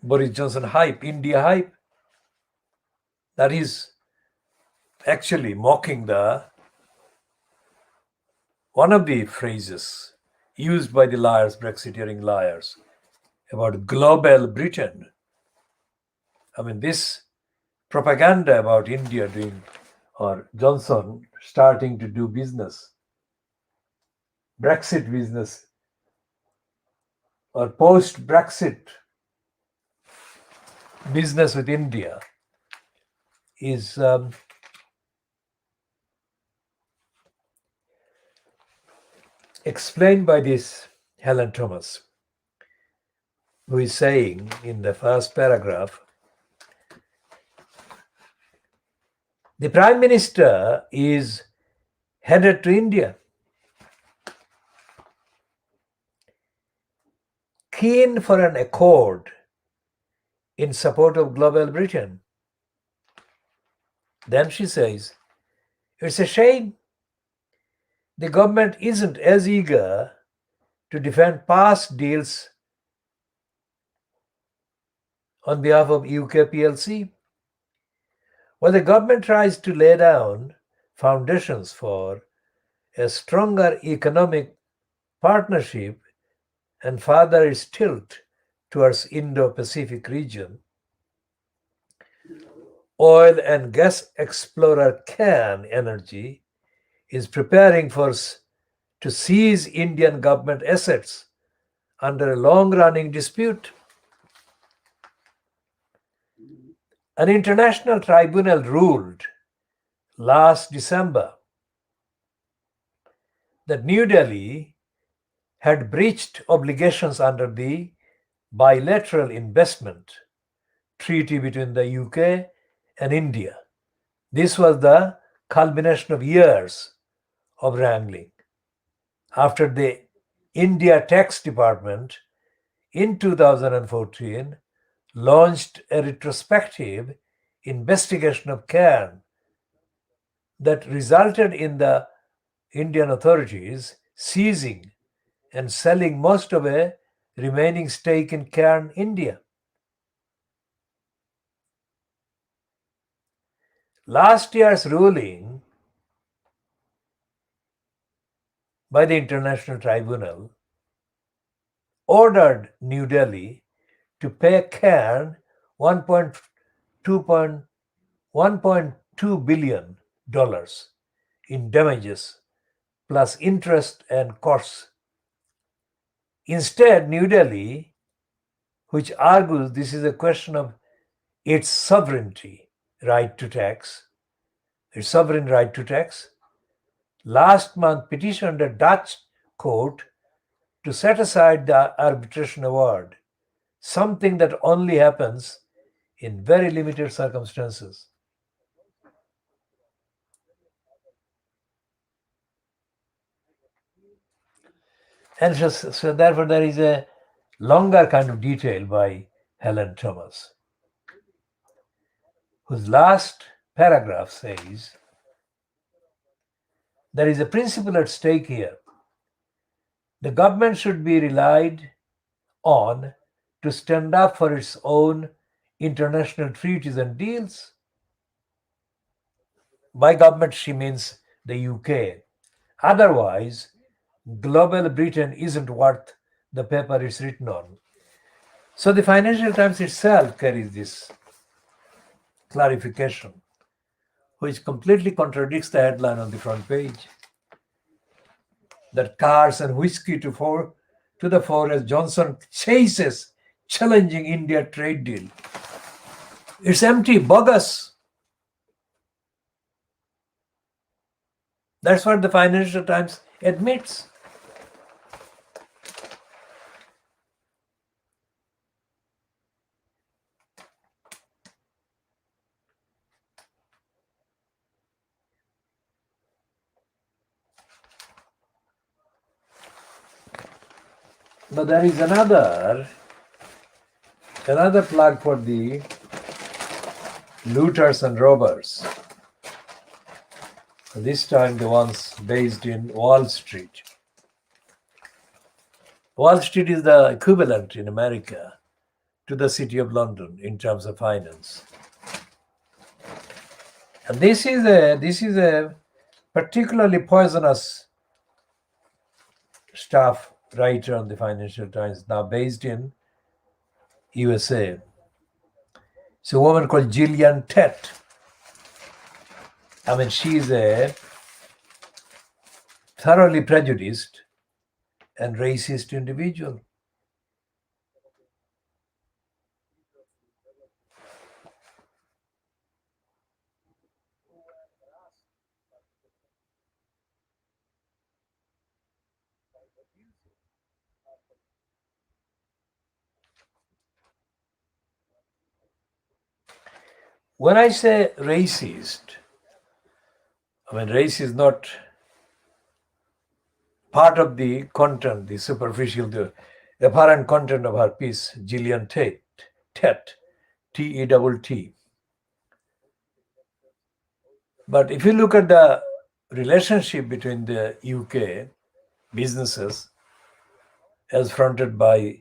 Boris Johnson hype, India hype, that is actually mocking one of the phrases used by the liars, Brexiteering liars, about global Britain. I mean, this propaganda about India doing, or Johnson starting to do business, Brexit business, or post-Brexit business with India is explained by this Helen Thomas, who is saying in the first paragraph, the Prime Minister is headed to India, keen for an accord in support of global Britain. Then she says, it's a shame the government isn't as eager to defend past deals on behalf of UK PLC. While the government tries to lay down foundations for a stronger economic partnership and further its tilt towards Indo-Pacific region, oil and gas explorer Cairn Energy is preparing to seize Indian government assets under a long-running dispute. An international tribunal ruled last December that New Delhi had breached obligations under the bilateral investment treaty between the UK and India. This was the culmination of years of wrangling. After the India Tax Department in 2014 launched a retrospective investigation of Cairn that resulted in the Indian authorities seizing and selling most of a remaining stake in Cairn India. Last year's ruling by the International Tribunal ordered New Delhi to pay Cairn $1.2 billion in damages plus interest and costs. Instead, New Delhi, which argues this is a question of its sovereignty right to tax, its sovereign right to tax, last month petitioned a Dutch court to set aside the arbitration award, something that only happens in very limited circumstances. And so therefore there is a longer kind of detail by Helen Thomas, whose last paragraph says, there is a principle at stake here. The government should be relied on to stand up for its own international treaties and deals. By government, she means the UK. Otherwise, global Britain isn't worth the paper it's written on. So the Financial Times itself carries this clarification, which completely contradicts the headline on the front page. that cars and whiskey to the fore as Johnson chases challenging India trade deal. It's empty, bogus. That's what the Financial Times admits. But there is another plug for the looters and robbers. This time the ones based in Wall Street. Wall Street is the equivalent in America to the City of London in terms of finance. And this is a particularly poisonous staff writer on the Financial Times, now based in USA. It's a woman called Gillian Tett. I mean, she's a thoroughly prejudiced and racist individual. When I say racist, I mean race is not part of the content, the superficial, the apparent content of her piece, Gillian Tett, T-E-T-T. But if you look at the relationship between the UK businesses as fronted by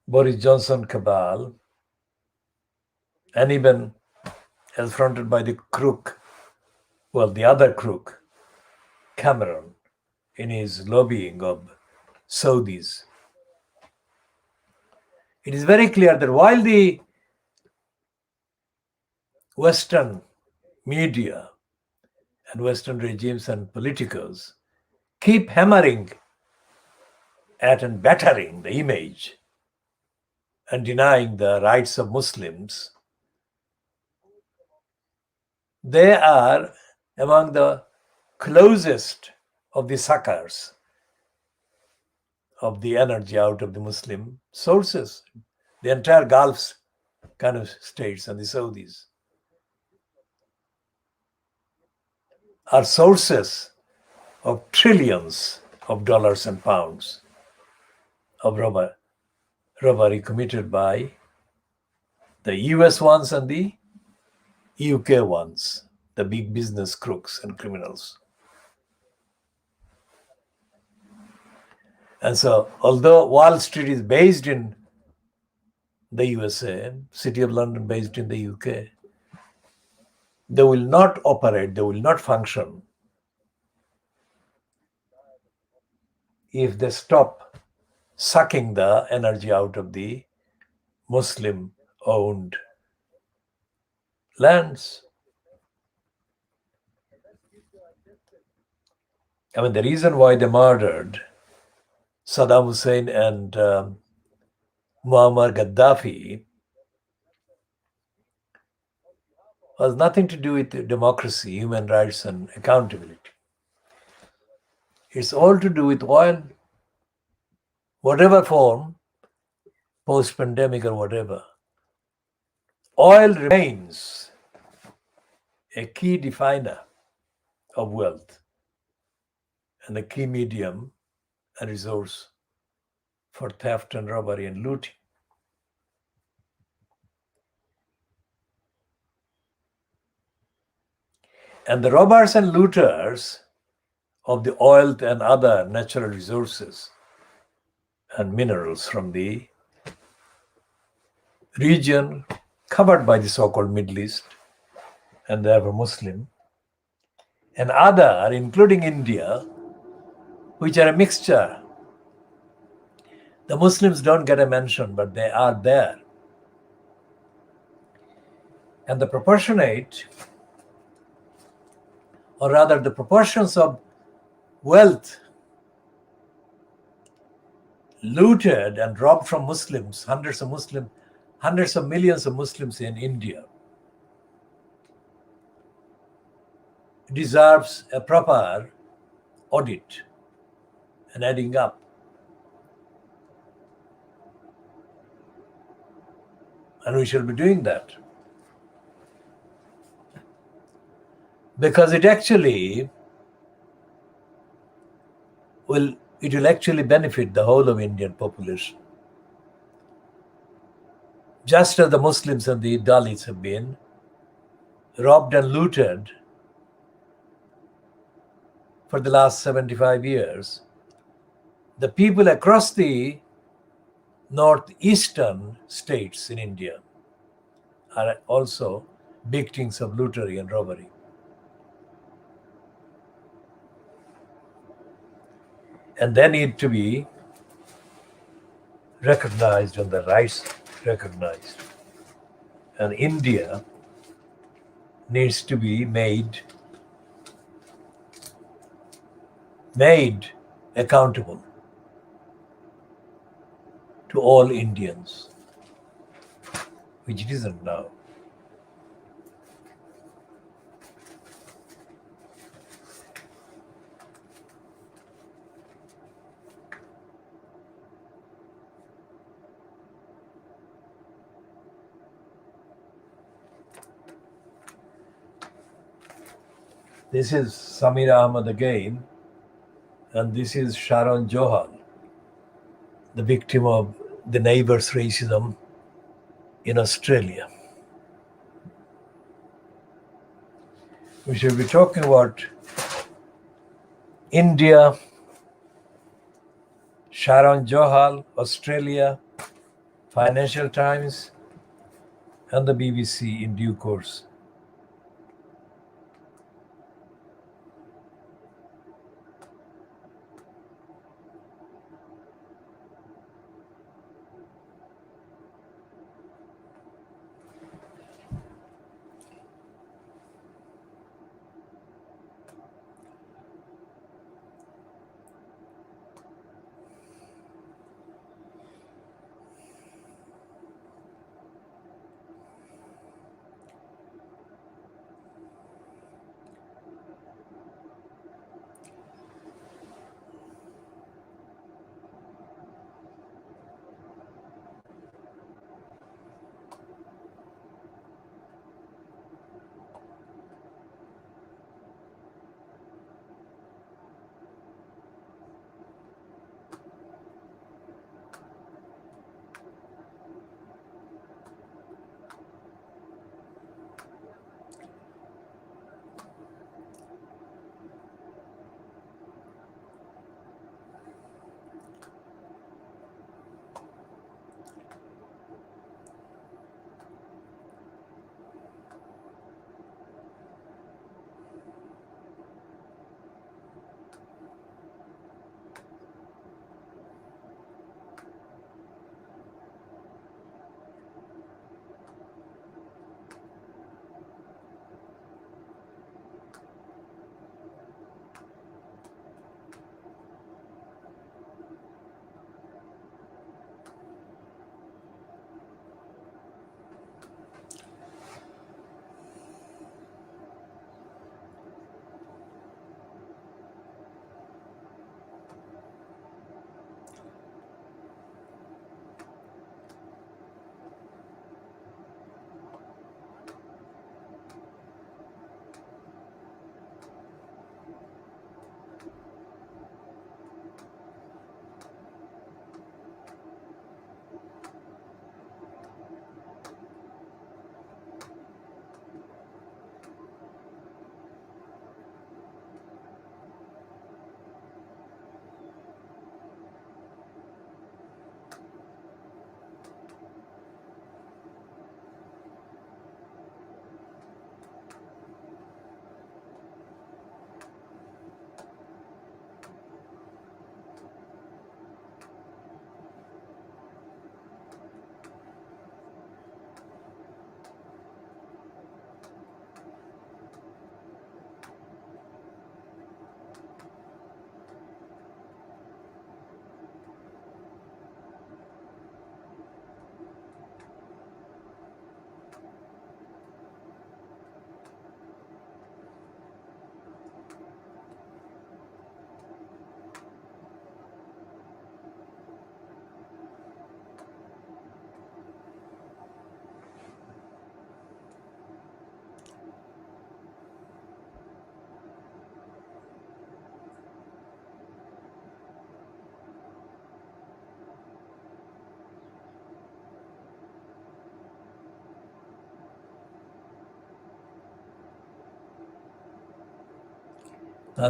Boris Johnson cabal, and even as fronted by the crook, well, the other crook, Cameron, in his lobbying of Saudis, it is very clear that while the Western media and Western regimes and politicos keep hammering at and battering the image and denying the rights of Muslims, they are among the closest of the suckers of the energy out of the Muslim sources, the entire Gulf kind of states and the Saudis are sources of trillions of dollars and pounds of robbery committed by the US ones and the UK ones, the big business crooks and criminals. And so, although Wall Street is based in the USA, City of London based in the UK, they will not operate, they will not function if they stop sucking the energy out of the Muslim-owned lands. I mean, the reason why they murdered Saddam Hussein and Muammar Gaddafi has nothing to do with democracy, human rights, and accountability. It's all to do with oil, whatever form, post-pandemic or whatever. Oil remains a key definer of wealth and a key medium and resource for theft and robbery and looting. And the robbers and looters of the oil and other natural resources and minerals from the region covered by the so-called Middle East and therefore Muslim, and other, including India, which are a mixture. The Muslims don't get a mention, but they are there. And the proportionate, or rather the proportions of wealth looted and robbed from Muslims, hundreds of millions of Muslims in India, deserves a proper audit and adding up. And we shall be doing that. Because it will actually benefit the whole of Indian population. Just as the Muslims and the Dalits have been robbed and looted for the last 75 years, the people across the northeastern states in India are also victims of lootery and robbery. And they need to be recognized and the rights recognized. And India needs to be made accountable to all Indians, which it isn't now. This is Samir Ahmad again, and this is Sharon Johal, the victim of the neighbors' racism in Australia. We should be talking about India, Sharon Johal, Australia, Financial Times, and the BBC in due course.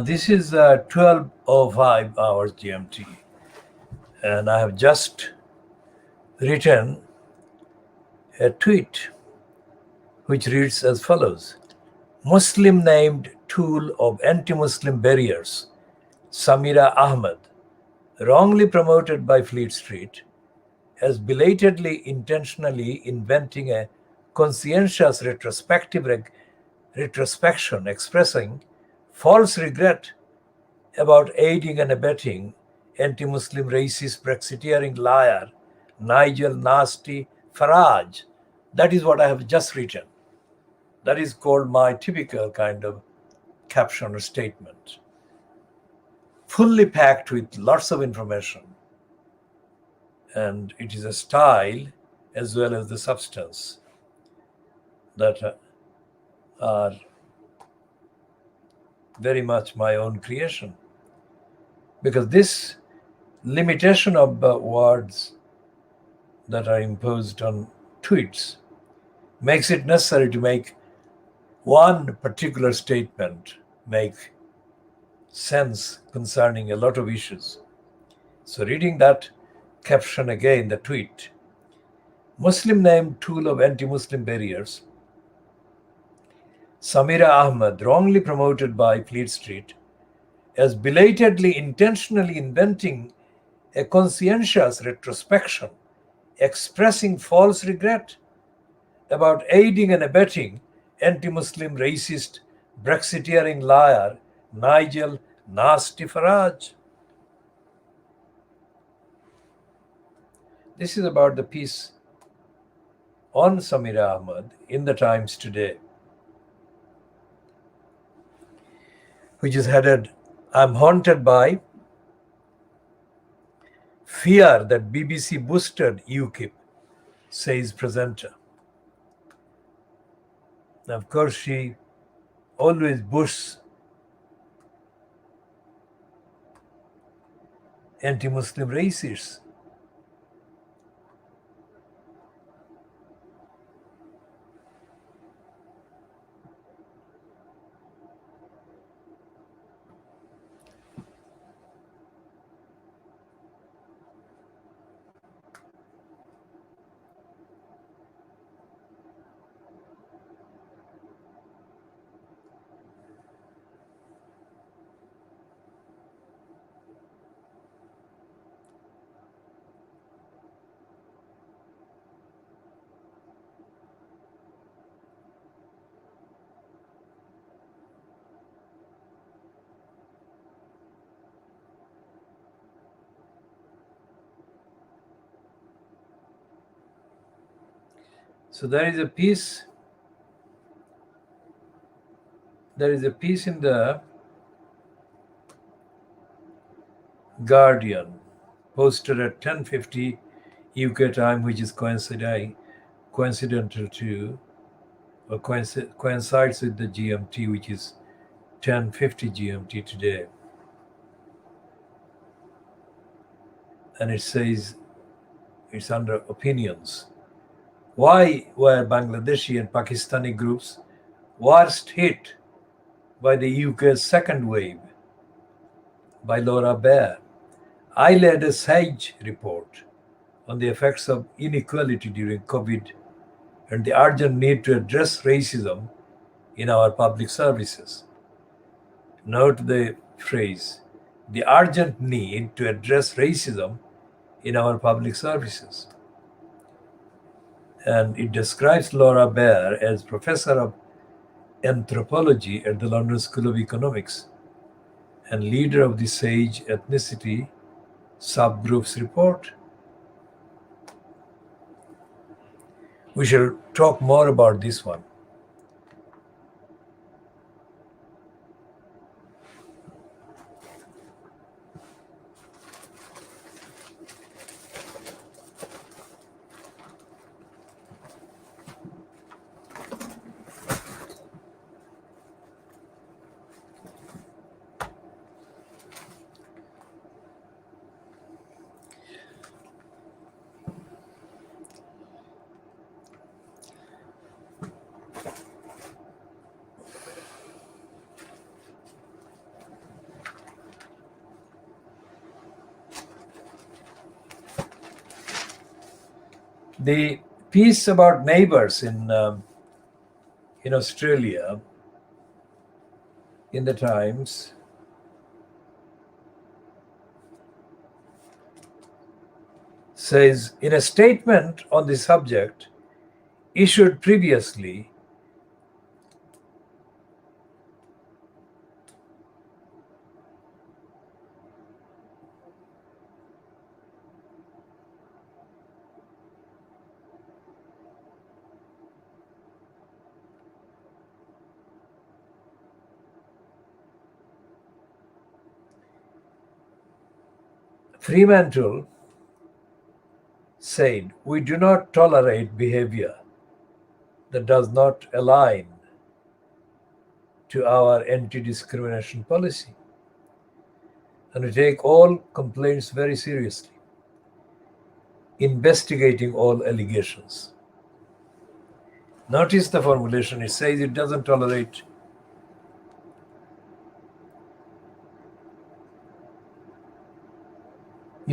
This is 12:05 hours GMT, and I have just written a tweet which reads as follows: Muslim named tool of anti-Muslim barriers, Samira Ahmed, wrongly promoted by Fleet Street, as belatedly intentionally inventing a conscientious retrospection expressing false regret about aiding and abetting anti-Muslim racist Brexiteering liar Nigel Nasty Farage. That is what I have just written. That is called my typical kind of caption or statement. Fully packed with lots of information. And it is a style as well as the substance that are very much my own creation. Because this limitation of words that are imposed on tweets makes it necessary to make one particular statement make sense concerning a lot of issues. So reading that caption again, the tweet: Muslim named tool of anti-Muslim barriers, Samira Ahmed, wrongly promoted by Fleet Street, as belatedly intentionally inventing a conscientious retrospection, expressing false regret about aiding and abetting anti-Muslim racist Brexiteering liar Nigel Nasty Farage. This is about the piece on Samira Ahmed in the Times today, which is headed, I'm haunted by fear that BBC boosted UKIP, says presenter. Now, of course, she always boosts anti-Muslim racists. So there is a piece in the Guardian posted at 10:50 UK time, which is coincidental to or coincides with the GMT, which is 10:50 GMT today. And it says, it's under opinions. Why were Bangladeshi and Pakistani groups worst hit by the UK's second wave? By Laura Baer. I led a SAGE report on the effects of inequality during COVID and the urgent need to address racism in our public services. Note the phrase, the urgent need to address racism in our public services. And it describes Laura Baer as professor of anthropology at the London School of Economics and leader of the SAGE Ethnicity Subgroups report. We shall talk more about this one. The piece about neighbors in Australia in the Times says, in a statement on the subject issued previously, Fremantle said, we do not tolerate behavior that does not align to our anti-discrimination policy, and we take all complaints very seriously, investigating all allegations. Notice the formulation. It says it doesn't tolerate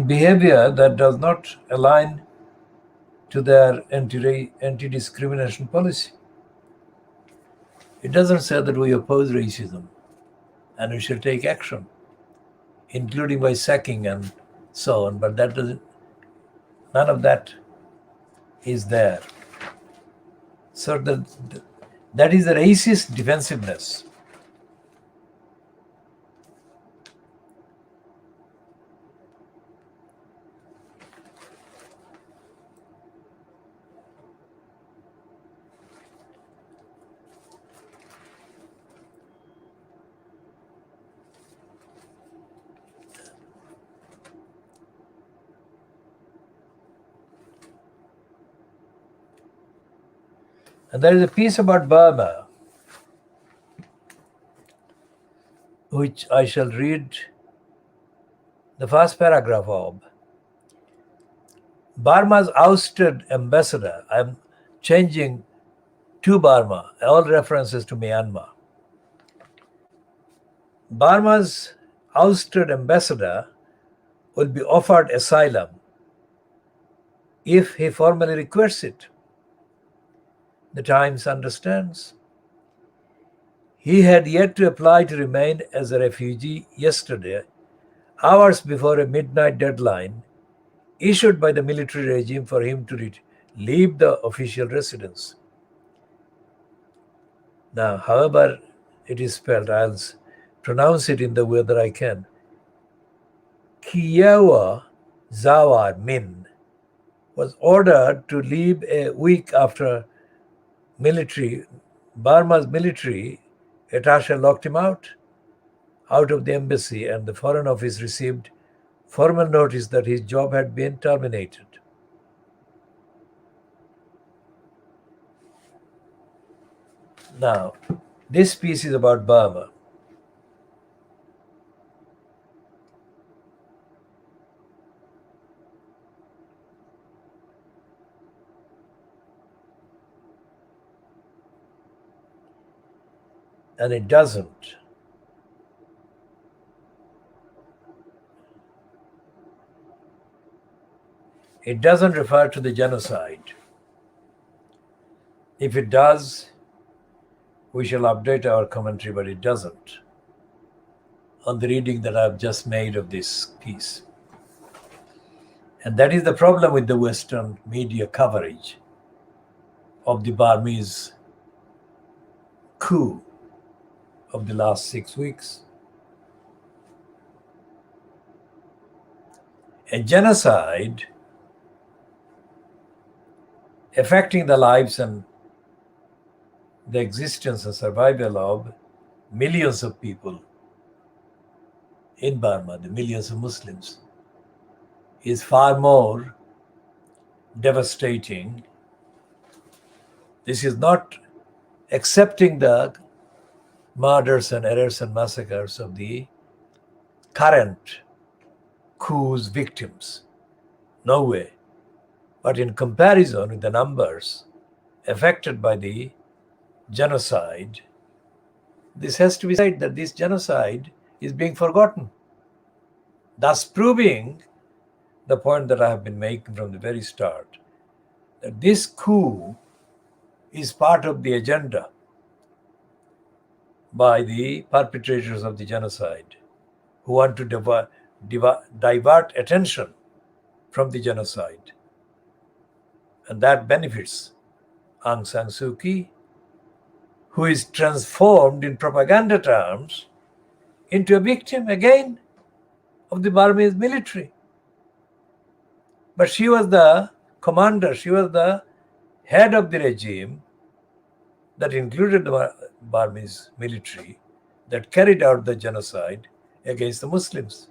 behavior that does not align to their anti-discrimination policy. It doesn't say that we oppose racism and we shall take action, including by sacking and so on, but none of that is there. So that is a racist defensiveness. And there is a piece about Burma, which I shall read the first paragraph of. Burma's ousted ambassador, I'm changing to Burma, all references to Myanmar. Burma's ousted ambassador will be offered asylum if he formally requests it. The Times understands. He had yet to apply to remain as a refugee yesterday, hours before a midnight deadline issued by the military regime for him to leave the official residence. Now, however it is spelled, I'll pronounce it in the way that I can. Kiewa Zawar Min was ordered to leave a week after Burma's military attaché locked him out of the embassy, and the Foreign Office received formal notice that his job had been terminated. Now, this piece is about Burma. And it doesn't refer to the genocide. If it does, we shall update our commentary, but it doesn't, on the reading that I've just made of this piece. And that is the problem with the Western media coverage of the Burmese coup of the last 6 weeks. A genocide affecting the lives and the existence and survival of millions of people in Burma, the millions of Muslims, is far more devastating. This is not accepting the murders and errors and massacres of the current coup's victims. No way. But in comparison with the numbers affected by the genocide, this has to be said that this genocide is being forgotten, thus proving the point that I have been making from the very start, that this coup is part of the agenda by the perpetrators of the genocide who want to divert attention from the genocide. And that benefits Aung San Suu Kyi, who is transformed in propaganda terms into a victim again of the Burmese military. But she was the commander, she was the head of the regime that included the Burmese military that carried out the genocide against the Muslims.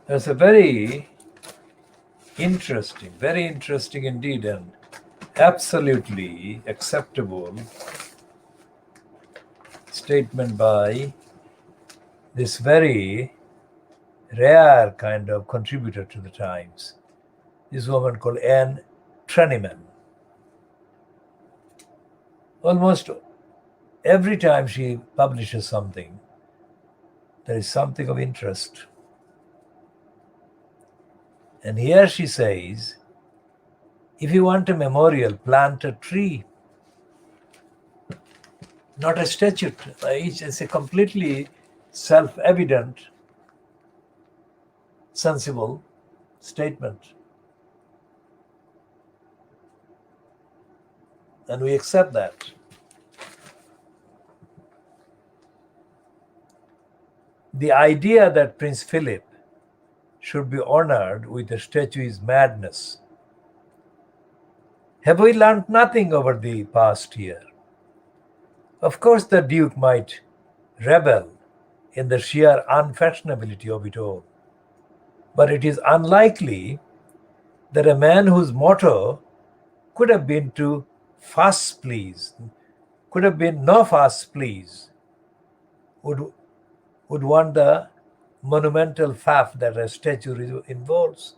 That's a very interesting indeed, and absolutely acceptable statement by this very rare kind of contributor to the Times, this woman called Anne Treneman. Almost every time she publishes something, there is something of interest. And here she says, if you want a memorial, plant a tree, not a statue. It's a completely self-evident, sensible statement. And we accept that. The idea that Prince Philip should be honored with a statue is madness. Have we learned nothing over the past year? Of course, the Duke might revel in the sheer unfashionability of it all, but it is unlikely that a man whose motto could have been to fuss please, could have been no fuss please, would want the monumental faff that a statue involves.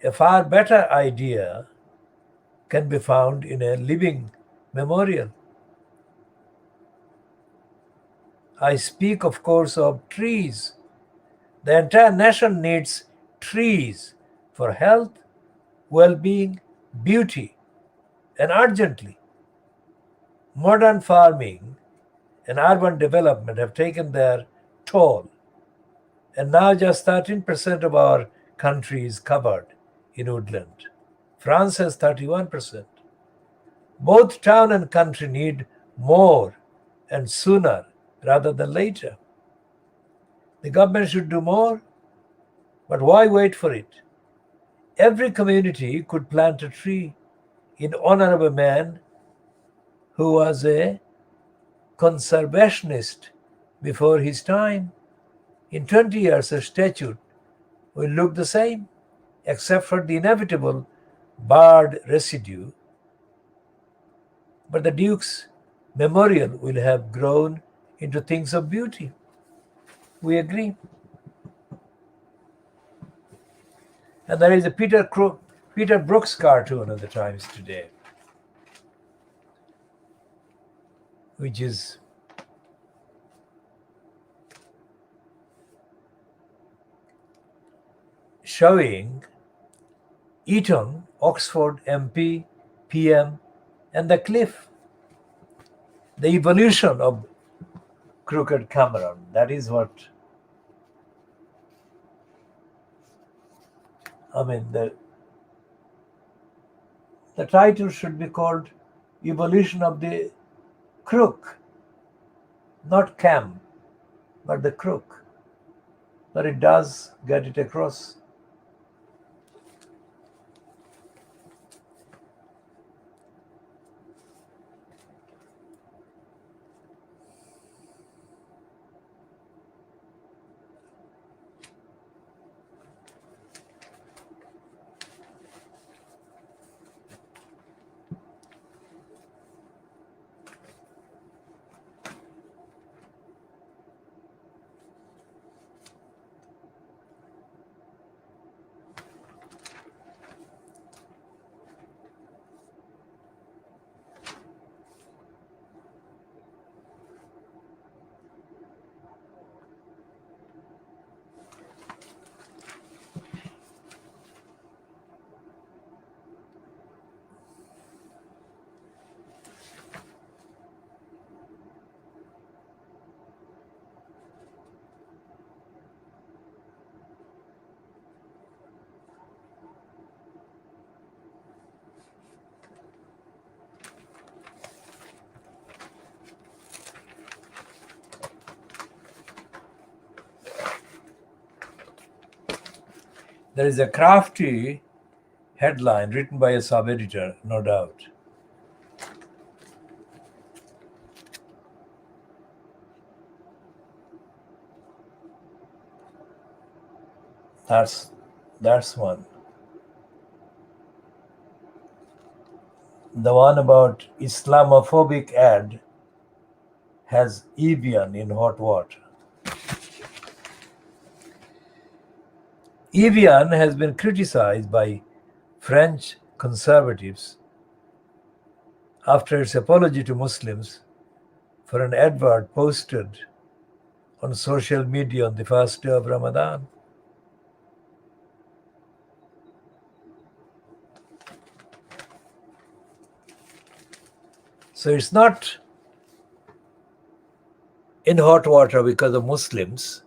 A far better idea can be found in a living memorial. I speak, of course, of trees. The entire nation needs trees for health, well-being, beauty, and urgently. Modern farming and urban development have taken their toll, and now just 13% of our country is covered in woodland. France has 31%. Both town and country need more and sooner rather than later. The government should do more, but why wait for it? Every community could plant a tree in honor of a man who was a conservationist before his time. In 20 years, a statue will look the same, except for the inevitable barred residue. But the Duke's memorial will have grown into things of beauty. We agree. And there is a Peter Brooks cartoon of the Times today, which is showing Eton, Oxford MP, PM, and the cliff. The evolution of Crooked Cameron. That is what I mean, the title should be called Evolution of the Crook, not Cam, but the Crook. But it does get it across. There is a crafty headline written by a sub-editor, no doubt. That's one. The one about Islamophobic ad has Evian in hot water. Evian has been criticized by French conservatives after its apology to Muslims for an advert posted on social media on the first day of Ramadan. So it's not in hot water because of Muslims,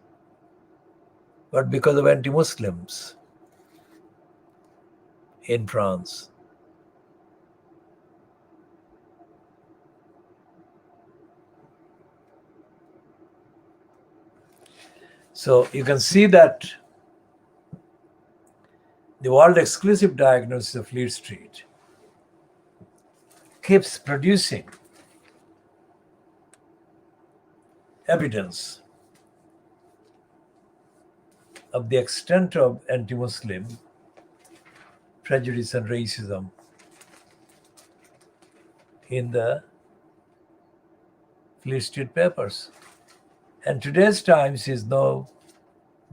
but because of anti-Muslims in France. So you can see that the world exclusive diagnosis of Fleet Street keeps producing evidence of the extent of anti-Muslim prejudice and racism in the Fleet Street papers. And today's Times is no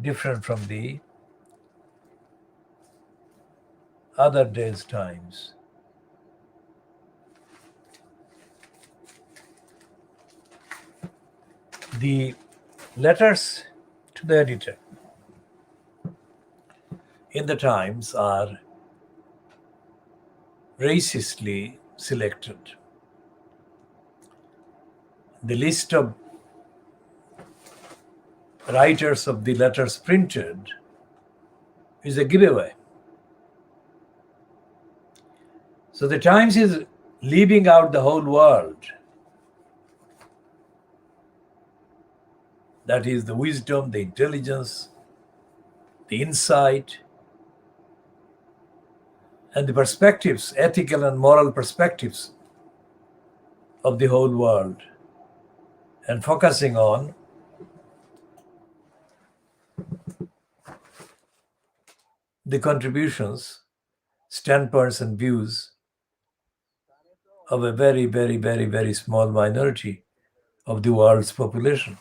different from the other day's Times. The letters to the editor in the Times are racistly selected. The list of writers of the letters printed is a giveaway. So the Times is leaving out the whole world. That is the wisdom, the intelligence, the insight, and the perspectives, ethical and moral perspectives of the whole world, and focusing on the contributions, standpoints, and views of a very, very, very, very small minority of the world's population.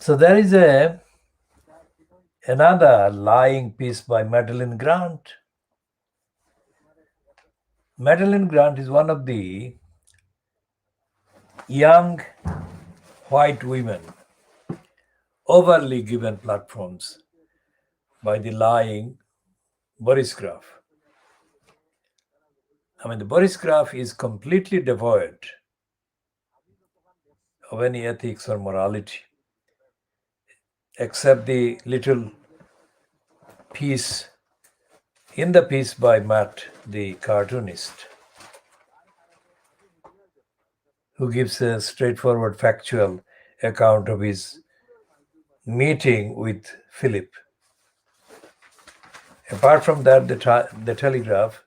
So there is another lying piece by Madeline Grant. Madeline Grant is one of the young white women overly given platforms by the lying Boris Graf. I mean, the Boris Graf is completely devoid of any ethics or morality, except the little piece in the piece by Matt, the cartoonist, who gives a straightforward, factual account of his meeting with Philip. Apart from that, the Telegraph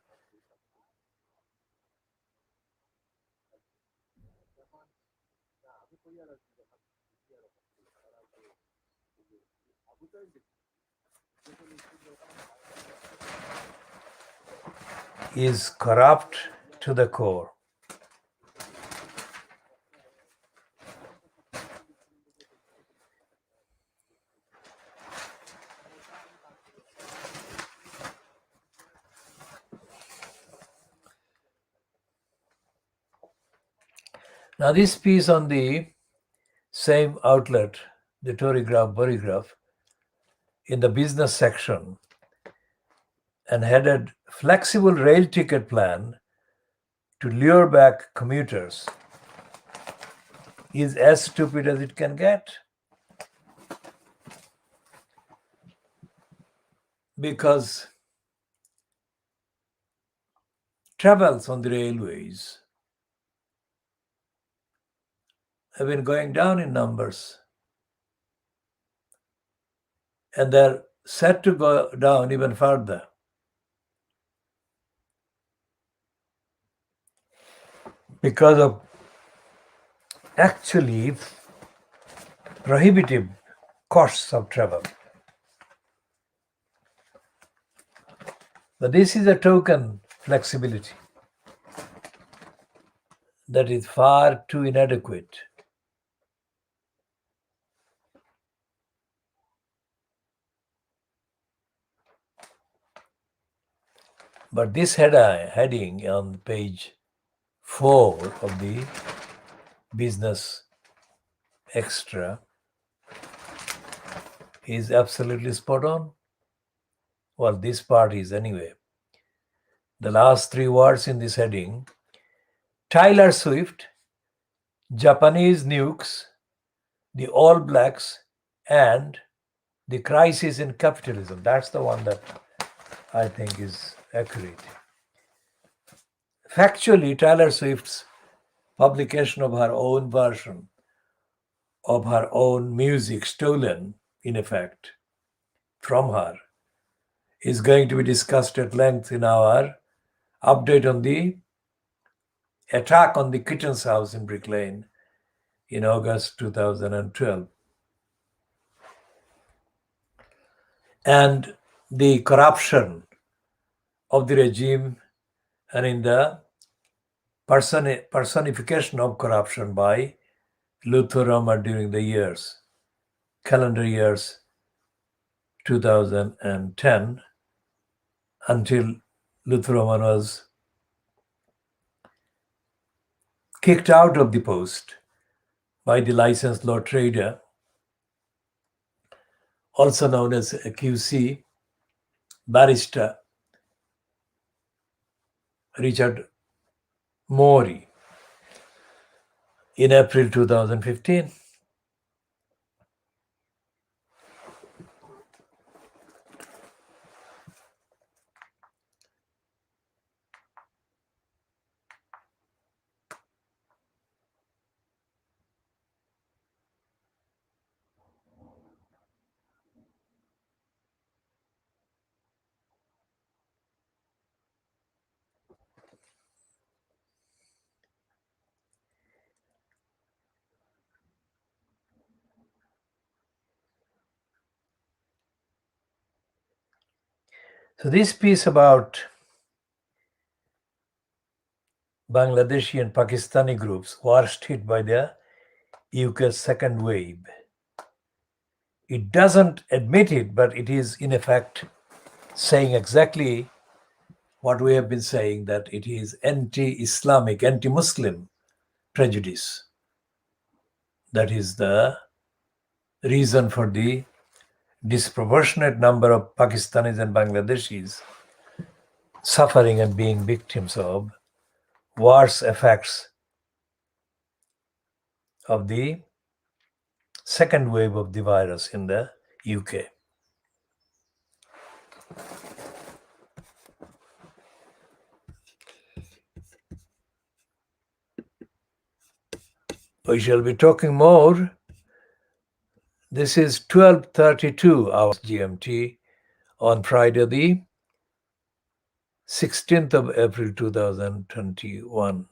is corrupt to the core. Now, this piece on the same outlet, the Torygraph, Borygraph, in the business section, and headed flexible rail ticket plan to lure back commuters, is as stupid as it can get. Because travels on the railways have been going down in numbers, and they're set to go down even further. Because of actually prohibitive costs of travel. But this is a token flexibility that is far too inadequate. But this heading on page 4 of the Business Extra is absolutely spot on. Well, this part is anyway. The last 3 words in this heading: Taylor Swift, Japanese nukes, the All Blacks, and the crisis in capitalism. That's the one that I think is accurate. Factually, Taylor Swift's publication of her own version of her own music, stolen in effect from her, is going to be discussed at length in our update on the attack on the Kitten's house in Brick Lane in August 2012. And the corruption of the regime, and in the personification of corruption by Luther Roma during the calendar years 2010, until Luther Roma was kicked out of the post by the licensed law trader, also known as a QC, barrister Richard Morey, in April 2015. So this piece about Bangladeshi and Pakistani groups worst hit by the UK's second wave. It doesn't admit it, but it is in effect saying exactly what we have been saying, that it is anti-Islamic, anti-Muslim prejudice. That is the reason for the disproportionate number of Pakistanis and Bangladeshis suffering and being victims of worse effects of the second wave of the virus in the UK. We shall be talking more. This is 12:32 hours GMT on Friday, the 16th of April 2021.